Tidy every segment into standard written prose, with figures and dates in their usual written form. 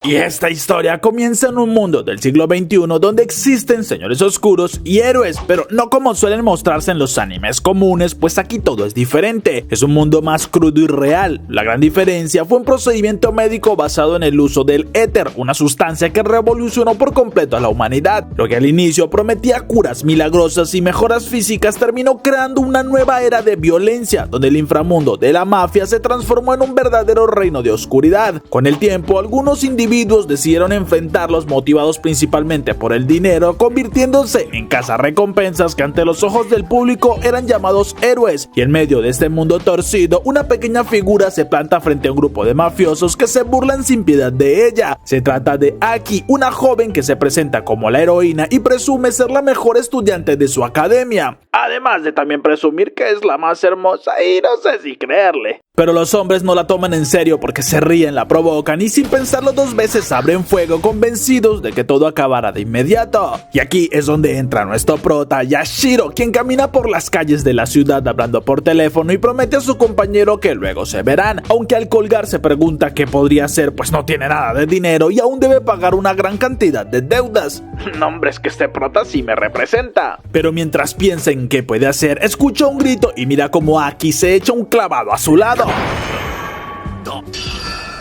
Y esta historia comienza en un mundo del siglo XXI donde existen señores oscuros y héroes, pero no como suelen mostrarse en los animes comunes, pues aquí todo es diferente. Es un mundo más crudo y real. La gran diferencia fue un procedimiento médico basado en el uso del éter, una sustancia que revolucionó por completo a la humanidad. Lo que al inicio prometía curas milagrosas y mejoras físicas terminó creando una nueva era de violencia, donde el inframundo de la mafia se transformó en un verdadero reino de oscuridad. Con el tiempo, algunos individuos decidieron enfrentarlos motivados principalmente por el dinero, convirtiéndose en cazarrecompensas que ante los ojos del público eran llamados héroes. Y en medio de este mundo torcido, una pequeña figura se planta frente a un grupo de mafiosos que se burlan sin piedad de ella. Se trata de Aki, una joven que se presenta como la heroína y presume ser la mejor estudiante de su academia, además de también presumir que es la más hermosa y no sé si creerle. Pero los hombres no la toman en serio porque se ríen, la provocan y sin pensarlo dos veces abren fuego, convencidos de que todo acabará de inmediato. Y aquí es donde entra nuestro prota Yashiro, quien camina por las calles de la ciudad hablando por teléfono y promete a su compañero que luego se verán, aunque al colgar se pregunta qué podría hacer, pues no tiene nada de dinero y aún debe pagar una gran cantidad de deudas. No, hombre, es que este prota sí me representa. Pero mientras piensa en qué puede hacer, escucha un grito y mira como Aki se echa un clavado a su lado.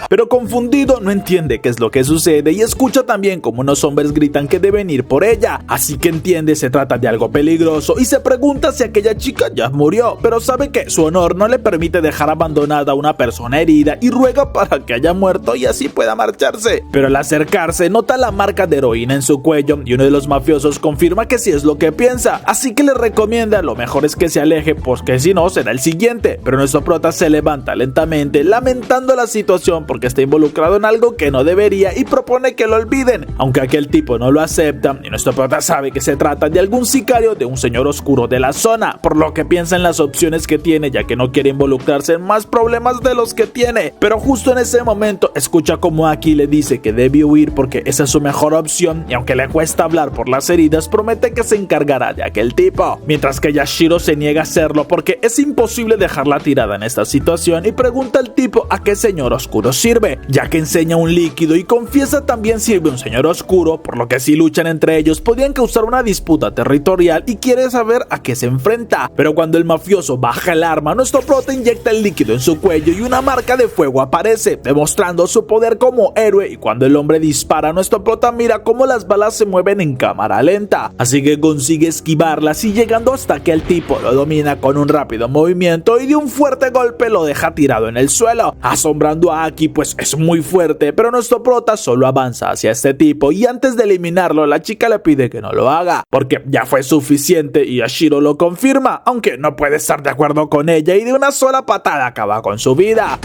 Pero confundido no entiende qué es lo que sucede y escucha también como unos hombres gritan que deben ir por ella, así que entiende se trata de algo peligroso y se pregunta si aquella chica ya murió, pero sabe que su honor no le permite dejar abandonada a una persona herida y ruega para que haya muerto y así pueda marcharse. Pero al acercarse nota la marca de heroína en su cuello y uno de los mafiosos confirma que sí es lo que piensa, así que le recomienda lo mejor es que se aleje porque si no será el siguiente. Pero nuestro prota se levanta lentamente lamentando la situación porque está involucrado en algo que no debería y propone que lo olviden, aunque aquel tipo no lo acepta y nuestro prota sabe que se trata de algún sicario de un señor oscuro de la zona, por lo que piensa en las opciones que tiene ya que no quiere involucrarse en más problemas de los que tiene. Pero justo en ese momento escucha como Aki le dice que debe huir porque esa es su mejor opción y aunque le cuesta hablar por las heridas promete que se encargará de aquel tipo, mientras que Yashiro se niega a hacerlo porque es imposible dejarla tirada en esta situación y pregunta al tipo a qué señor oscuro sirve, ya que enseña un líquido y confiesa también sirve un señor oscuro, por lo que si luchan entre ellos podrían causar una disputa territorial y quiere saber a qué se enfrenta. Pero cuando el mafioso baja el arma, nuestro prota inyecta el líquido en su cuello y una marca de fuego aparece, demostrando su poder como héroe, y cuando el hombre dispara, nuestro prota mira cómo las balas se mueven en cámara lenta, así que consigue esquivarlas y llegando hasta que el tipo lo domina con un rápido movimiento y de un fuerte golpe lo deja tirado en el suelo, asombrando a Aki pues es muy fuerte, pero nuestro prota solo avanza hacia este tipo y antes de eliminarlo la chica le pide que no lo haga porque ya fue suficiente y Yashiro lo confirma, aunque no puede estar de acuerdo con ella y de una sola patada acaba con su vida.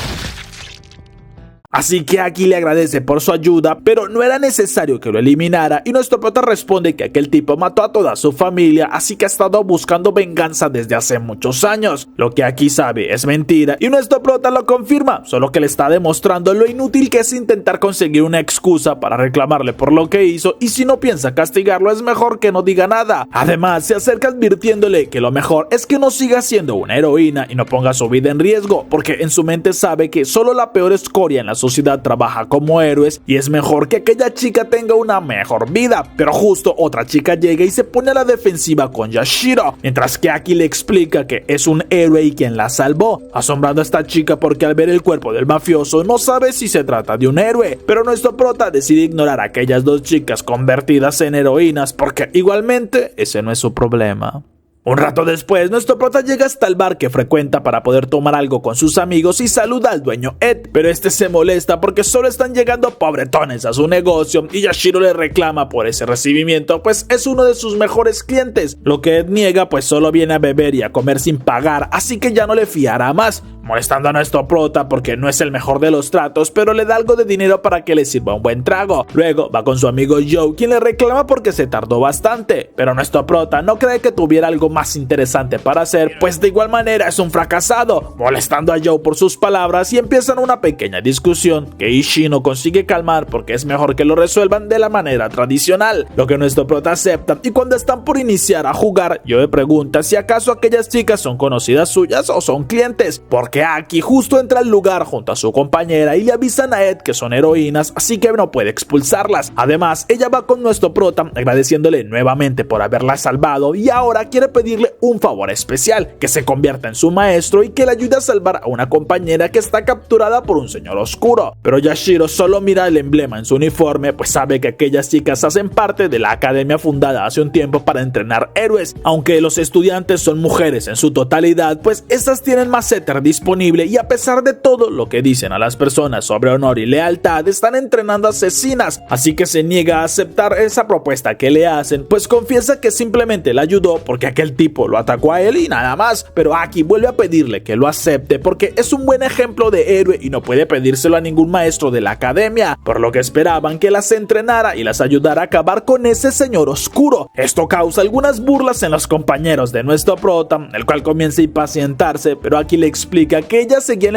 Así que Aki le agradece por su ayuda, pero no era necesario que lo eliminara y nuestro prota responde que aquel tipo mató a toda su familia, así que ha estado buscando venganza desde hace muchos años. Lo que Aki sabe es mentira y nuestro prota lo confirma, solo que le está demostrando lo inútil que es intentar conseguir una excusa para reclamarle por lo que hizo y si no piensa castigarlo es mejor que no diga nada. Además se acerca advirtiéndole que lo mejor es que no siga siendo una heroína y no ponga su vida en riesgo, porque en su mente sabe que solo la peor escoria en la sociedad trabaja como héroes y es mejor que aquella chica tenga una mejor vida. Pero justo otra chica llega y se pone a la defensiva con Yashiro, mientras que Aki le explica que es un héroe y quien la salvó, asombrando a esta chica porque al ver el cuerpo del mafioso no sabe si se trata de un héroe. Pero nuestro prota decide ignorar a aquellas dos chicas convertidas en heroínas porque igualmente ese no es su problema. Un rato después, nuestro prota llega hasta el bar que frecuenta para poder tomar algo con sus amigos y saluda al dueño Ed, pero este se molesta porque solo están llegando pobretones a su negocio y Yashiro le reclama por ese recibimiento, pues es uno de sus mejores clientes, lo que Ed niega pues solo viene a beber y a comer sin pagar, así que ya no le fiará más, molestando a nuestro prota porque no es el mejor de los tratos, pero le da algo de dinero para que le sirva un buen trago. Luego va con su amigo Joe, quien le reclama porque se tardó bastante, pero nuestro prota no cree que tuviera algo más interesante para hacer, pues de igual manera es un fracasado, molestando a Joe por sus palabras y empiezan una pequeña discusión que Ishii no consigue calmar porque es mejor que lo resuelvan de la manera tradicional, lo que nuestro prota acepta y cuando están por iniciar a jugar, Joe pregunta si acaso aquellas chicas son conocidas suyas o son clientes, porque que Aki justo entra al lugar junto a su compañera y le avisan a Ed que son heroínas, así que no puede expulsarlas. Además, ella va con nuestro prota agradeciéndole nuevamente por haberla salvado y ahora quiere pedirle un favor especial, que se convierta en su maestro y que le ayude a salvar a una compañera que está capturada por un señor oscuro. Pero Yashiro solo mira el emblema en su uniforme, pues sabe que aquellas chicas hacen parte de la academia fundada hace un tiempo para entrenar héroes. Aunque los estudiantes son mujeres en su totalidad, pues estas tienen más éter disponible y a pesar de todo lo que dicen a las personas sobre honor y lealtad, están entrenando asesinas, así que se niega a aceptar esa propuesta que le hacen, pues confiesa que simplemente le ayudó porque aquel tipo lo atacó a él y nada más. Pero Aki vuelve a pedirle que lo acepte porque es un buen ejemplo de héroe y no puede pedírselo a ningún maestro de la academia, por lo que esperaban que las entrenara y las ayudara a acabar con ese señor oscuro. Esto causa algunas burlas en los compañeros de nuestro prota, el cual comienza a impacientarse, pero Aki le explica que ella seguía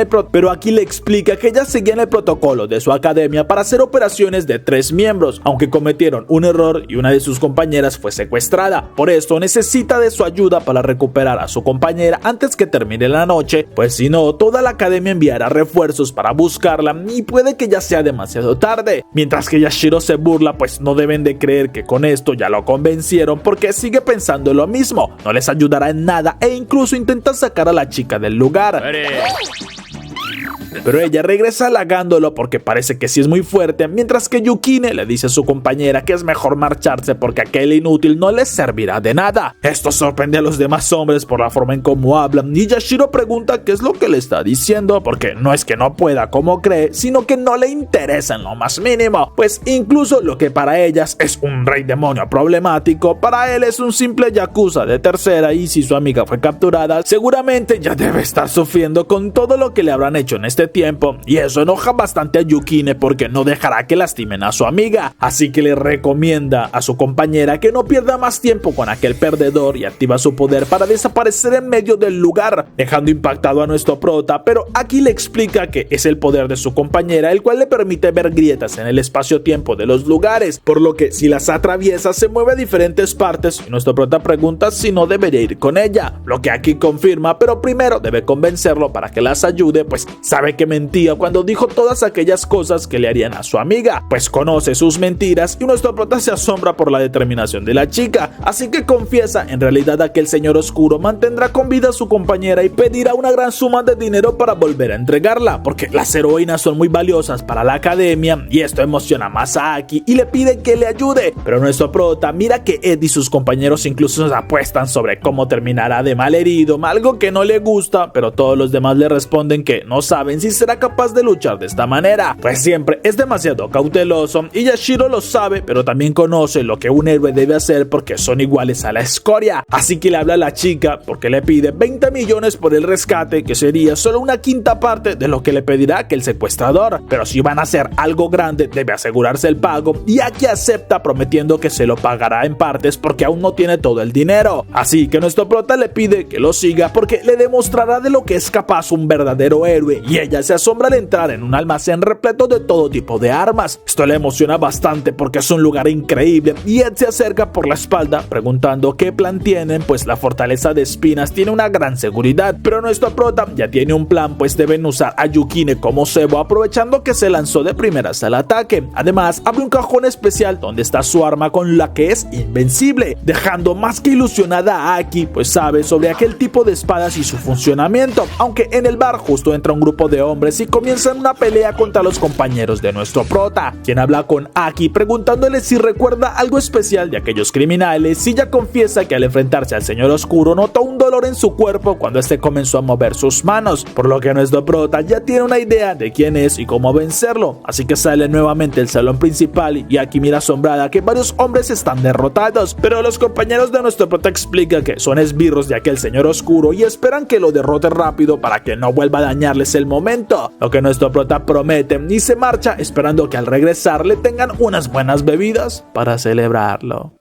en el protocolo de su academia para hacer operaciones de 3 miembros, aunque cometieron un error y una de sus compañeras fue secuestrada. Por esto necesita de su ayuda para recuperar a su compañera antes que termine la noche, pues si no, toda la academia enviará refuerzos para buscarla y puede que ya sea demasiado tarde. Mientras que Yashiro se burla, pues no deben de creer que con esto ya lo convencieron, porque sigue pensando lo mismo, no les ayudará en nada e incluso intenta sacar a la chica del lugar. Pero ella regresa halagándolo porque parece que sí es muy fuerte, mientras que Yukine le dice a su compañera que es mejor marcharse porque aquel inútil no les servirá de nada. Esto sorprende a los demás hombres por la forma en cómo hablan y Yashiro pregunta qué es lo que le está diciendo, porque no es que no pueda como cree, sino que no le interesa en lo más mínimo, pues incluso lo que para ellas es un rey demonio problemático, para él es un simple yakuza de tercera, y si su amiga fue capturada, seguramente ya debe estar sufriendo con todo lo que le habrán hecho en este tiempo, y eso enoja bastante a Yukine porque no dejará que lastimen a su amiga, así que le recomienda a su compañera que no pierda más tiempo con aquel perdedor y activa su poder para desaparecer en medio del lugar, dejando impactado a nuestro prota. Pero aquí le explica que es el poder de su compañera el cual le permite ver grietas en el espacio-tiempo de los lugares, por lo que si las atraviesa se mueve a diferentes partes y nuestro prota pregunta si no debería ir con ella, lo que aquí confirma, pero primero debe convencerlo para que las ayude, pues sabe que mentía cuando dijo todas aquellas cosas que le harían a su amiga, pues conoce sus mentiras y nuestro prota se asombra por la determinación de la chica, así que confiesa en realidad a que el señor oscuro mantendrá con vida a su compañera y pedirá una gran suma de dinero para volver a entregarla, porque las heroínas son muy valiosas para la academia y esto emociona más a Aki y le pide que le ayude, pero nuestro prota mira que Ed y sus compañeros incluso se apuestan sobre cómo terminará de mal herido, algo que no le gusta, pero todos los demás le responden que no saben si será capaz de luchar de esta manera, pues siempre es demasiado cauteloso y Yashiro lo sabe, pero también conoce lo que un héroe debe hacer porque son iguales a la escoria, así que le habla a la chica porque le pide 20 millones por el rescate, que sería solo una quinta parte de lo que le pedirá aquel secuestrador, pero si van a hacer algo grande debe asegurarse el pago y Aki acepta prometiendo que se lo pagará en partes porque aún no tiene todo el dinero, así que nuestro prota le pide que lo siga porque le demostrará de lo que es capaz un verdadero héroe y ella se asombra al entrar en un almacén repleto de todo tipo de armas. Esto le emociona bastante porque es un lugar increíble y Ed se acerca por la espalda preguntando qué plan tienen, pues la fortaleza de espinas tiene una gran seguridad, pero nuestro prota ya tiene un plan, pues deben usar a Yukine como cebo aprovechando que se lanzó de primeras al ataque. Además abre un cajón especial donde está su arma con la que es invencible, dejando más que ilusionada a Aki, pues sabe sobre aquel tipo de espadas y su funcionamiento, aunque en el bar justo entra un grupo de hombres y comienzan una pelea contra los compañeros de nuestro prota, quien habla con Aki preguntándole si recuerda algo especial de aquellos criminales y ella confiesa que al enfrentarse al señor oscuro notó un dolor en su cuerpo cuando este comenzó a mover sus manos, por lo que nuestro prota ya tiene una idea de quién es y cómo vencerlo, así que sale nuevamente del salón principal y Aki mira asombrada que varios hombres están derrotados, pero los compañeros de nuestro prota explican que son esbirros de aquel señor oscuro y esperan que lo derrote rápido para que no vuelva a dañarles el momento, lo que nuestro prota promete y se marcha esperando que al regresar le tengan unas buenas bebidas para celebrarlo.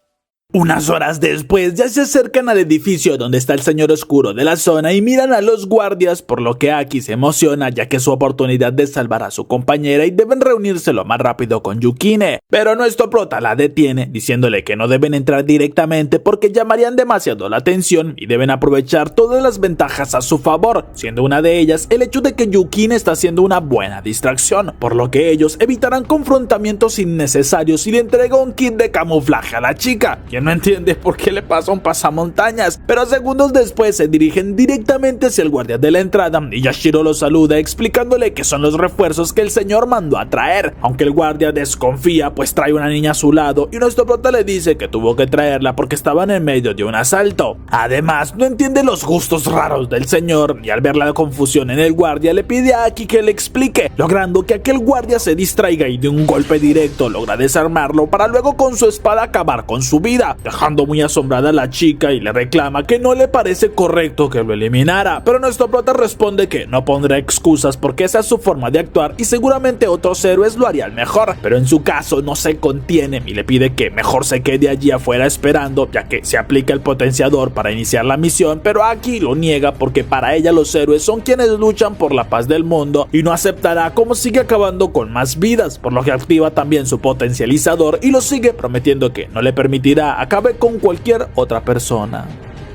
Unas horas después ya se acercan al edificio donde está el señor oscuro de la zona y miran a los guardias, por lo que Aki se emociona ya que es su oportunidad de salvar a su compañera y deben reunirse lo más rápido con Yukine. Pero nuestro prota la detiene diciéndole que no deben entrar directamente porque llamarían demasiado la atención y deben aprovechar todas las ventajas a su favor, siendo una de ellas el hecho de que Yukine está haciendo una buena distracción, por lo que ellos evitarán confrontamientos innecesarios y le entrega un kit de camuflaje a la chica, quien no entiende por qué le pasa un pasamontañas, pero segundos después se dirigen directamente hacia el guardia de la entrada y Yashiro lo saluda explicándole que son los refuerzos que el señor mandó a traer, aunque el guardia desconfía pues trae una niña a su lado y nuestro prota le dice que tuvo que traerla porque estaban en medio de un asalto. Además, no entiende los gustos raros del señor y al ver la confusión en el guardia le pide a Aki que le explique, logrando que aquel guardia se distraiga y de un golpe directo logra desarmarlo para luego con su espada acabar con su vida, dejando muy asombrada a la chica y le reclama que no le parece correcto que lo eliminara, pero nuestro prota responde que no pondrá excusas porque esa es su forma de actuar y seguramente otros héroes lo harían mejor, pero en su caso no se contiene y le pide que mejor se quede allí afuera esperando, ya que se aplica el potenciador para iniciar la misión, pero Aki lo niega porque para ella los héroes son quienes luchan por la paz del mundo y no aceptará cómo sigue acabando con más vidas, por lo que activa también su potencializador y lo sigue prometiendo que no le permitirá acabe con cualquier otra persona.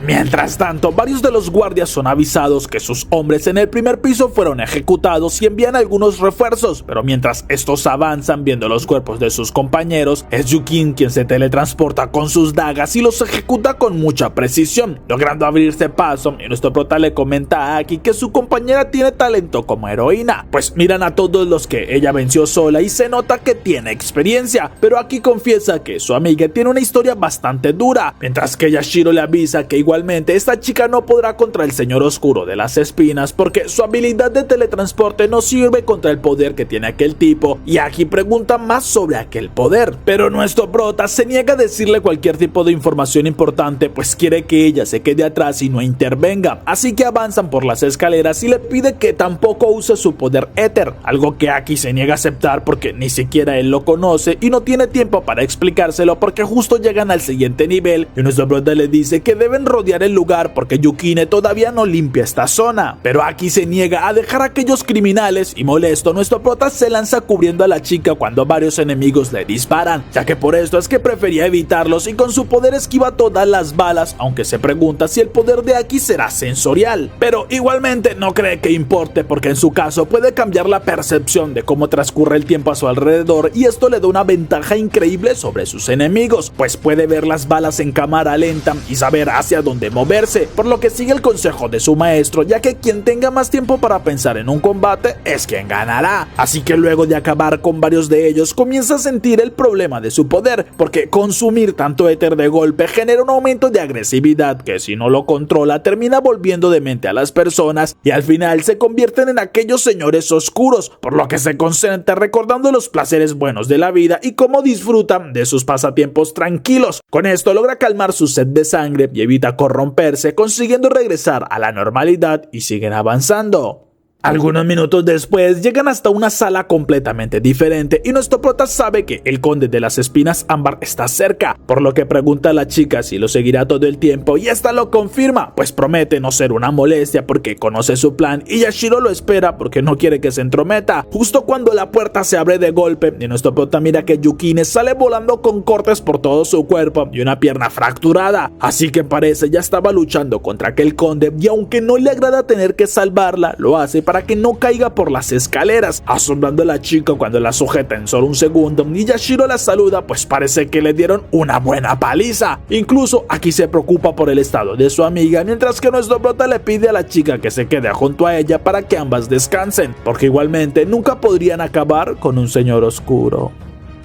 Mientras tanto, varios de los guardias son avisados que sus hombres en el primer piso fueron ejecutados y envían algunos refuerzos, pero mientras estos avanzan viendo los cuerpos de sus compañeros, es Yukin quien se teletransporta con sus dagas y los ejecuta con mucha precisión, logrando abrirse paso, y nuestro prota le comenta a Aki que su compañera tiene talento como heroína, pues miran a todos los que ella venció sola y se nota que tiene experiencia, pero Aki confiesa que su amiga tiene una historia bastante dura, mientras que Yashiro le avisa que igualmente esta chica no podrá contra el señor oscuro de las espinas porque su habilidad de teletransporte no sirve contra el poder que tiene aquel tipo, y Aki pregunta más sobre aquel poder, pero nuestro prota se niega a decirle cualquier tipo de información importante pues quiere que ella se quede atrás y no intervenga, así que avanzan por las escaleras y le pide que tampoco use su poder éter, algo que Aki se niega a aceptar porque ni siquiera él lo conoce y no tiene tiempo para explicárselo porque justo llegan al siguiente nivel y nuestro prota le dice que deben rodear el lugar porque Yukine todavía no limpia esta zona, pero Aki se niega a dejar a aquellos criminales y molesto nuestro prota se lanza cubriendo a la chica cuando varios enemigos le disparan, ya que por esto es que prefería evitarlos y con su poder esquiva todas las balas, aunque se pregunta si el poder de Aki será sensorial, pero igualmente no cree que importe porque en su caso puede cambiar la percepción de cómo transcurre el tiempo a su alrededor y esto le da una ventaja increíble sobre sus enemigos, pues puede ver las balas en cámara lenta y saber hacia dónde moverse, por lo que sigue el consejo de su maestro, ya que quien tenga más tiempo para pensar en un combate es quien ganará, así que luego de acabar con varios de ellos comienza a sentir el problema de su poder, porque consumir tanto éter de golpe genera un aumento de agresividad que si no lo controla termina volviendo demente a las personas y al final se convierten en aquellos señores oscuros, por lo que se concentra recordando los placeres buenos de la vida y cómo disfrutan de sus pasatiempos tranquilos. Con esto logra calmar su sed de sangre y evita corromperse, consiguiendo regresar a la normalidad y siguen avanzando. Algunos minutos después llegan hasta una sala completamente diferente y nuestro prota sabe que el conde de las espinas ámbar está cerca, por lo que pregunta a la chica si lo seguirá todo el tiempo y esta lo confirma, pues promete no ser una molestia porque conoce su plan y Yashiro lo espera porque no quiere que se entrometa. Justo cuando la puerta se abre de golpe y nuestro prota mira que Yukine sale volando con cortes por todo su cuerpo y una pierna fracturada, así que parece ya estaba luchando contra aquel conde y aunque no le agrada tener que salvarla, lo hace para que no caiga por las escaleras, asombrando a la chica cuando la sujeta en solo un segundo y Yashiro la saluda pues parece que le dieron una buena paliza. Incluso aquí se preocupa por el estado de su amiga, mientras que nuestro prota le pide a la chica que se quede junto a ella para que ambas descansen, porque igualmente nunca podrían acabar con un señor oscuro.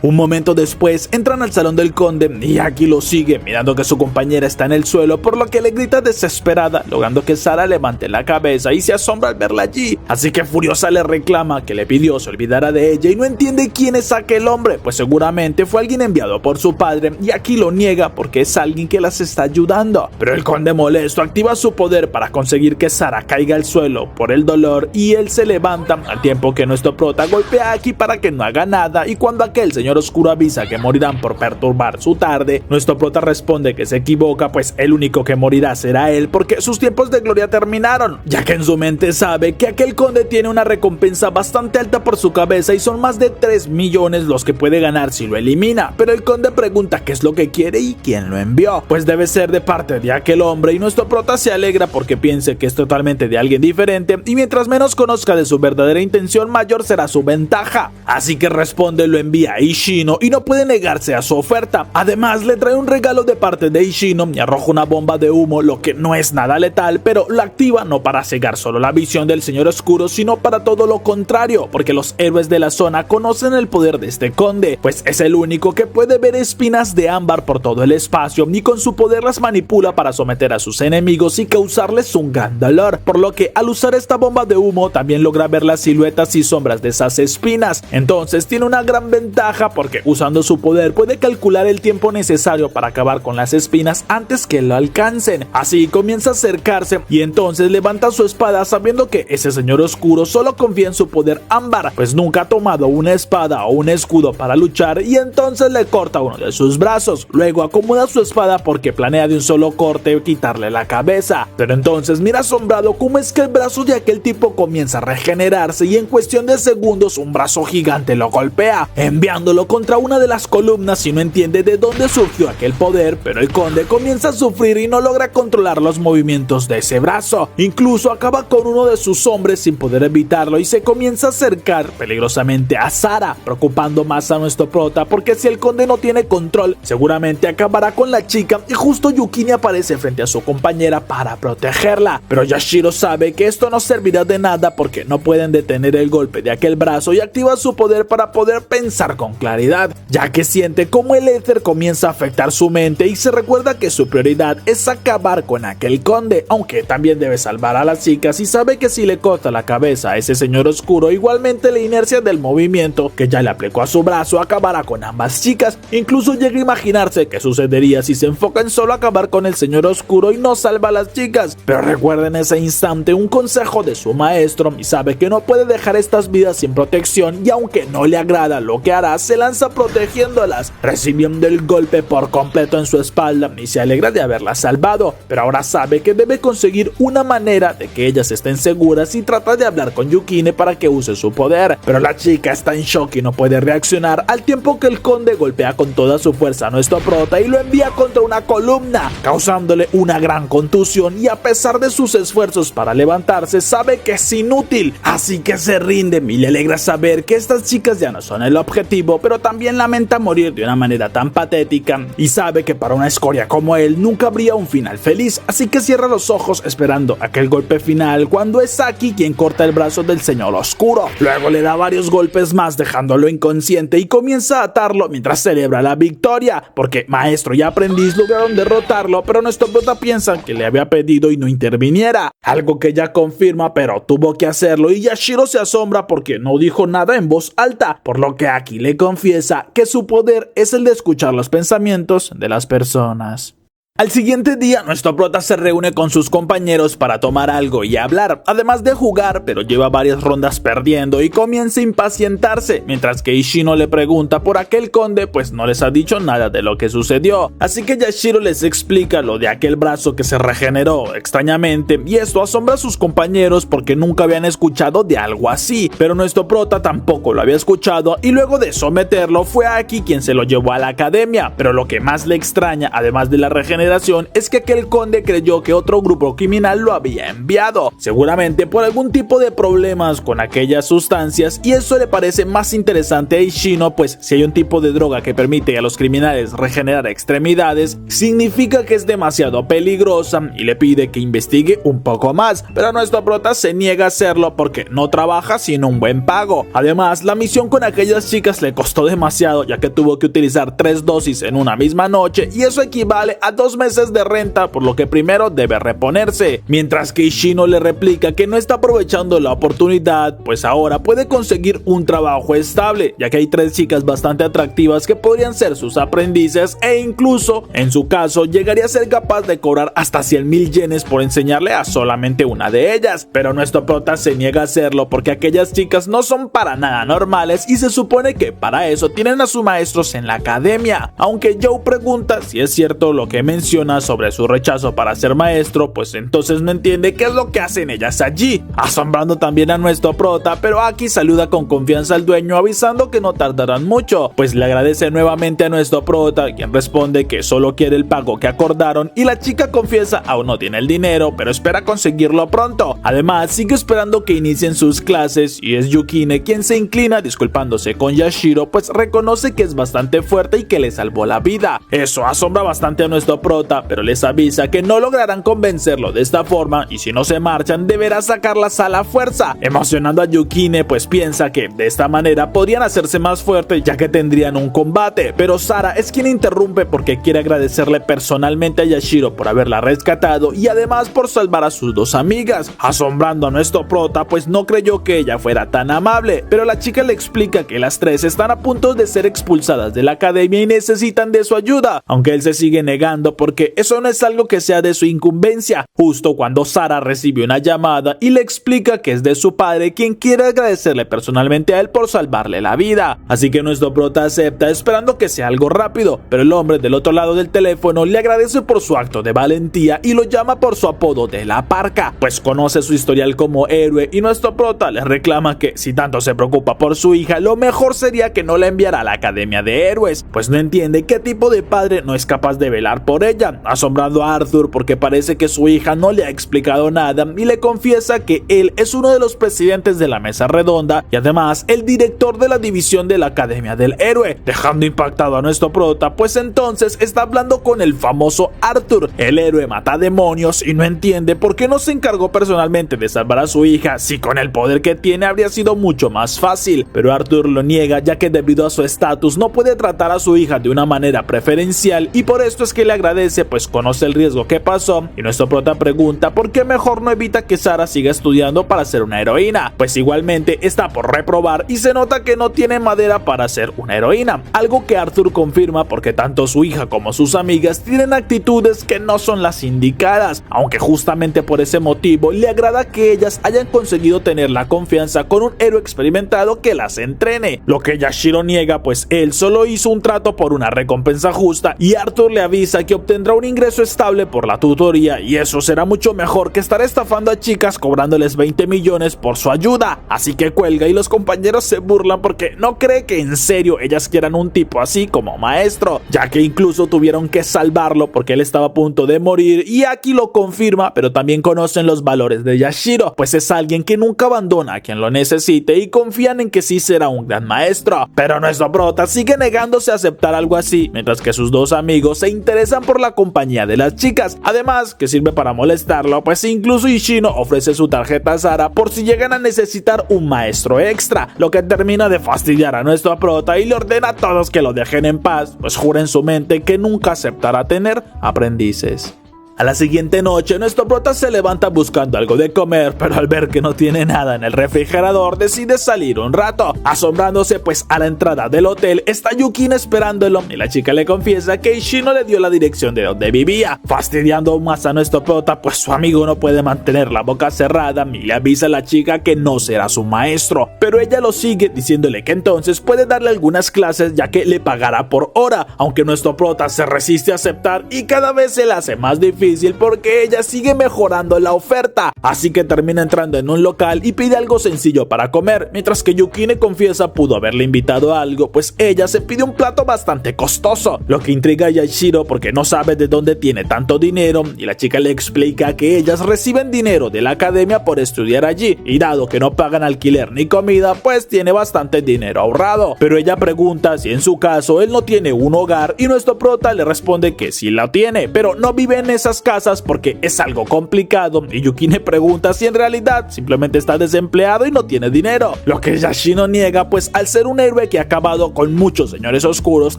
Un momento después entran al salón del conde y Aki lo sigue mirando que su compañera está en el suelo, por lo que le grita desesperada, logrando que Sara levante la cabeza y se asombra al verla allí, así que furiosa le reclama que le pidió se olvidara de ella y no entiende quién es aquel hombre, pues seguramente fue alguien enviado por su padre y Aki lo niega porque es alguien que las está ayudando, pero el conde molesto activa su poder para conseguir que Sara caiga al suelo por el dolor y él se levanta al tiempo que nuestro prota golpea a Aki para que no haga nada y cuando aquel señor señor oscuro avisa que morirán por perturbar su tarde, nuestro prota responde que se equivoca, pues el único que morirá será él porque sus tiempos de gloria terminaron, ya que en su mente sabe que aquel conde tiene una recompensa bastante alta por su cabeza y son más de 3 millones los que puede ganar si lo elimina, pero el conde pregunta qué es lo que quiere y quién lo envió, pues debe ser de parte de aquel hombre y nuestro prota se alegra porque piense que es totalmente de alguien diferente y mientras menos conozca de su verdadera intención mayor será su ventaja, así que responde lo envía a Ishino y no puede negarse a su oferta, además le trae un regalo de parte de Ishino y arroja una bomba de humo, lo que no es nada letal, pero la activa no para cegar solo la visión del señor oscuro sino para todo lo contrario, porque los héroes de la zona conocen el poder de este conde, pues es el único que puede ver espinas de ámbar por todo el espacio y con su poder las manipula para someter a sus enemigos y causarles un gran dolor, por lo que al usar esta bomba de humo también logra ver las siluetas y sombras de esas espinas, entonces tiene una gran ventaja porque usando su poder puede calcular el tiempo necesario para acabar con las espinas antes que lo alcancen, así comienza a acercarse y entonces levanta su espada sabiendo que ese señor oscuro solo confía en su poder ámbar, pues nunca ha tomado una espada o un escudo para luchar y entonces le corta uno de sus brazos, luego acomoda su espada porque planea de un solo corte quitarle la cabeza, pero entonces mira asombrado cómo es que el brazo de aquel tipo comienza a regenerarse y en cuestión de segundos un brazo gigante lo golpea, enviándolo contra una de las columnas y no entiende de dónde surgió aquel poder, pero el conde comienza a sufrir y no logra controlar los movimientos de ese brazo, incluso acaba con uno de sus hombres sin poder evitarlo y se comienza a acercar peligrosamente a Sara, preocupando más a nuestro prota porque si el conde no tiene control seguramente acabará con la chica y justo Yukini aparece frente a su compañera para protegerla, pero Yashiro sabe que esto no servirá de nada porque no pueden detener el golpe de aquel brazo y activa su poder para poder pensar con claridad, ya que siente como el éter comienza a afectar su mente y se recuerda que su prioridad es acabar con aquel conde, aunque también debe salvar a las chicas y sabe que si le corta la cabeza a ese señor oscuro igualmente la inercia del movimiento que ya le aplicó a su brazo acabará con ambas chicas, incluso llega a imaginarse qué sucedería si se enfoca en solo acabar con el señor oscuro y no salva a las chicas, pero recuerda en ese instante un consejo de su maestro y sabe que no puede dejar estas vidas sin protección y aunque no le agrada lo que hará se lanza protegiéndolas, recibiendo el golpe por completo en su espalda y se alegra de haberlas salvado, pero ahora sabe que debe conseguir una manera de que ellas estén seguras y trata de hablar con Yukine para que use su poder, pero la chica está en shock y no puede reaccionar al tiempo que el conde golpea con toda su fuerza a nuestro prota y lo envía contra una columna, causándole una gran contusión y a pesar de sus esfuerzos para levantarse sabe que es inútil, así que se rinde y le alegra saber que estas chicas ya no son el objetivo, pero también lamenta morir de una manera tan patética y sabe que para una escoria como él nunca habría un final feliz, así que cierra los ojos esperando aquel golpe final cuando es Saki quien corta el brazo del señor oscuro, luego le da varios golpes más dejándolo inconsciente y comienza a atarlo mientras celebra la victoria, porque maestro y aprendiz lograron derrotarlo, pero nuestro prota piensa que le había pedido y no interviniera, algo que ya confirma pero tuvo que hacerlo y Yashiro se asombra porque no dijo nada en voz alta, por lo que Aki le confiesa que su poder es el de escuchar los pensamientos de las personas. Al siguiente día, nuestro prota se reúne con sus compañeros para tomar algo y hablar, además de jugar, pero lleva varias rondas perdiendo y comienza a impacientarse, mientras que Ishino le pregunta por aquel conde, pues no les ha dicho nada de lo que sucedió, así que Yashiro les explica lo de aquel brazo que se regeneró extrañamente, y esto asombra a sus compañeros porque nunca habían escuchado de algo así, pero nuestro prota tampoco lo había escuchado y luego de someterlo fue Aki quien se lo llevó a la academia, pero lo que más le extraña, además de la regeneración, es que aquel conde creyó que otro grupo criminal lo había enviado, seguramente por algún tipo de problemas con aquellas sustancias, y eso le parece más interesante a Ishino, pues si hay un tipo de droga que permite a los criminales regenerar extremidades, significa que es demasiado peligrosa y le pide que investigue un poco más, pero nuestro prota se niega a hacerlo porque no trabaja sin un buen pago. Además, la misión con aquellas chicas le costó demasiado, ya que tuvo que utilizar 3 dosis en una misma noche y eso equivale a 2 2 meses de renta, por lo que primero debe reponerse. Mientras que Ishino le replica que no está aprovechando la oportunidad, pues ahora puede conseguir un trabajo estable, ya que hay 3 chicas bastante atractivas que podrían ser sus aprendices e incluso, en su caso, llegaría a ser capaz de cobrar hasta 100,000 yenes por enseñarle a solamente una de ellas. Pero nuestro prota se niega a hacerlo porque aquellas chicas no son para nada normales y se supone que para eso tienen a sus maestros en la academia. Aunque Joe pregunta si es cierto lo que menciona sobre su rechazo para ser maestro, pues entonces no entiende qué es lo que hacen ellas allí, asombrando también a nuestro prota. Pero Aki saluda con confianza al dueño, avisando que no tardarán mucho, pues le agradece nuevamente a nuestro prota, quien responde que solo quiere el pago que acordaron, y la chica confiesa aún no tiene el dinero, pero espera conseguirlo pronto. Además, sigue esperando que inicien sus clases y es Yukine quien se inclina disculpándose con Yashiro, pues reconoce que es bastante fuerte y que le salvó la vida. Eso asombra bastante a nuestro prota, pero les avisa que no lograrán convencerlo de esta forma y si no se marchan deberá sacarlas a la fuerza, emocionando a Yukine, pues piensa que de esta manera podrían hacerse más fuertes ya que tendrían un combate. Pero Sara es quien interrumpe porque quiere agradecerle personalmente a Yashiro por haberla rescatado y además por salvar a sus 2 amigas, asombrando a nuestro prota, pues no creyó que ella fuera tan amable. Pero la chica le explica que las 3 están a punto de ser expulsadas de la academia y necesitan de su ayuda, aunque él se sigue negando porque eso no es algo que sea de su incumbencia, justo cuando Sara recibe una llamada y le explica que es de su padre, quien quiere agradecerle personalmente a él por salvarle la vida. Así que nuestro prota acepta, esperando que sea algo rápido, pero el hombre del otro lado del teléfono le agradece por su acto de valentía y lo llama por su apodo de La Parca, pues conoce su historial como héroe, y nuestro prota le reclama que si tanto se preocupa por su hija, lo mejor sería que no la enviara a la Academia de Héroes, pues no entiende qué tipo de padre no es capaz de velar por ella, asombrando a Arthur porque parece que su hija no le ha explicado nada y le confiesa que él es uno de los presidentes de la mesa redonda y además el director de la división de la Academia del Héroe, dejando impactado a nuestro prota, pues entonces está hablando con el famoso Arthur. El héroe mata demonios y no entiende por qué no se encargó personalmente de salvar a su hija, si con el poder que tiene habría sido mucho más fácil, pero Arthur lo niega ya que debido a su estatus no puede tratar a su hija de una manera preferencial y por esto es que le agradece, pues conoce el riesgo que pasó. Y nuestro prota pregunta por qué mejor no evita que Sara siga estudiando para ser una heroína, pues igualmente está por reprobar y se nota que no tiene madera para ser una heroína, algo que Arthur confirma porque tanto su hija como sus amigas tienen actitudes que no son las indicadas, aunque justamente por ese motivo le agrada que ellas hayan conseguido tener la confianza con un héroe experimentado que las entrene, lo que Yashiro niega, pues él solo hizo un trato por una recompensa justa y Arthur le avisa que obtendrá un ingreso estable por la tutoría y eso será mucho mejor que estar estafando a chicas cobrándoles 20 millones por su ayuda. Así que cuelga y los compañeros se burlan porque no cree que en serio ellas quieran un tipo así como maestro, ya que incluso tuvieron que salvarlo porque él estaba a punto de morir y Aki lo confirma, pero también conocen los valores de Yashiro, pues es alguien que nunca abandona a quien lo necesite y confían en que sí será un gran maestro. Pero nuestro prota sigue negándose a aceptar algo así, mientras que sus 2 amigos se interesan por la compañía de las chicas, además que sirve para molestarlo, pues incluso Ishino ofrece su tarjeta a Sara por si llegan a necesitar un maestro extra, lo que termina de fastidiar a nuestro prota y le ordena a todos que lo dejen en paz, pues jura en su mente que nunca aceptará tener aprendices. A la siguiente noche, nuestro prota se levanta buscando algo de comer, pero al ver que no tiene nada en el refrigerador, decide salir un rato, asombrándose pues a la entrada del hotel está Yukine esperándolo y la chica le confiesa que Ishino le dio la dirección de donde vivía, fastidiando aún más a nuestro prota pues su amigo no puede mantener la boca cerrada y le avisa a la chica que no será su maestro, pero ella lo sigue diciéndole que entonces puede darle algunas clases ya que le pagará por hora, aunque nuestro prota se resiste a aceptar y cada vez se le hace más difícil porque ella sigue mejorando la oferta, así que termina entrando en un local y pide algo sencillo para comer, mientras que Yukine confiesa pudo haberle invitado a algo, pues ella se pide un plato bastante costoso, lo que intriga a Yashiro porque no sabe de dónde tiene tanto dinero y la chica le explica que ellas reciben dinero de la academia por estudiar allí y dado que no pagan alquiler ni comida pues tiene bastante dinero ahorrado, pero ella pregunta si en su caso él no tiene un hogar y nuestro prota le responde que sí la tiene, pero no vive en esas esas casas porque es algo complicado y Yukine pregunta si en realidad simplemente está desempleado y no tiene dinero, lo que Yashiro niega, pues al ser un héroe que ha acabado con muchos señores oscuros,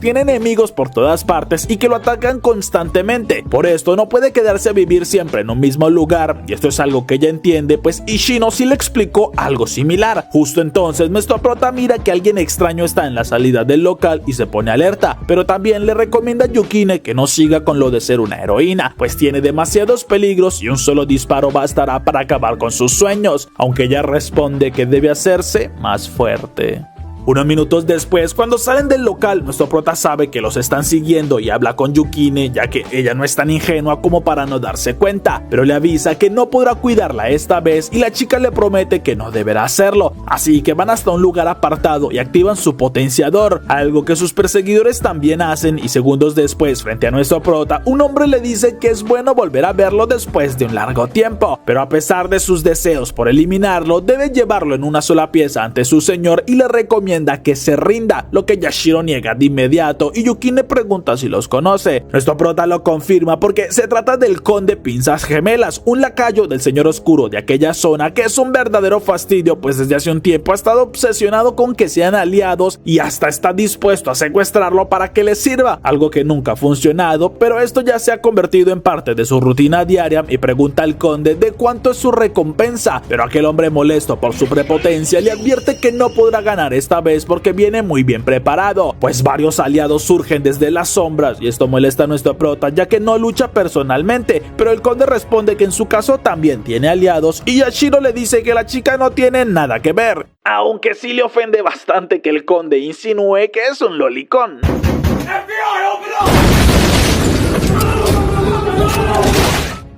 tiene enemigos por todas partes y que lo atacan constantemente. Por esto no puede quedarse a vivir siempre en un mismo lugar, y esto es algo que ella entiende, pues Ishino sí le explicó algo similar. Justo entonces nuestro prota mira que alguien extraño está en la salida del local y se pone alerta, pero también le recomienda a Yukine que no siga con lo de ser una heroína, pues tiene demasiados peligros y un solo disparo bastará para acabar con sus sueños, aunque ella responde que debe hacerse más fuerte. Unos minutos después, cuando salen del local, nuestro prota sabe que los están siguiendo y habla con Yukine, ya que ella no es tan ingenua como para no darse cuenta, pero le avisa que no podrá cuidarla esta vez y la chica le promete que no deberá hacerlo, así que van hasta un lugar apartado y activan su potenciador, algo que sus perseguidores también hacen, y segundos después, frente a nuestro prota, un hombre le dice que es bueno volver a verlo después de un largo tiempo, pero a pesar de sus deseos por eliminarlo, debe llevarlo en una sola pieza ante su señor y le recomienda que se rinda, lo que Yashiro niega de inmediato y Yukine pregunta si los conoce. Nuestro prota lo confirma porque se trata del conde Pinzas Gemelas, un lacayo del señor oscuro de aquella zona que es un verdadero fastidio, pues desde hace un tiempo ha estado obsesionado con que sean aliados y hasta está dispuesto a secuestrarlo para que le sirva, algo que nunca ha funcionado, pero esto ya se ha convertido en parte de su rutina diaria y pregunta al conde de cuánto es su recompensa, pero aquel hombre molesto por su prepotencia le advierte que no podrá ganar esta vez porque viene muy bien preparado, pues varios aliados surgen desde las sombras y esto molesta a nuestro prota ya que no lucha personalmente, pero el conde responde que en su caso también tiene aliados y Yashiro le dice que la chica no tiene nada que ver, aunque sí le ofende bastante que el conde insinúe que es un lolicón.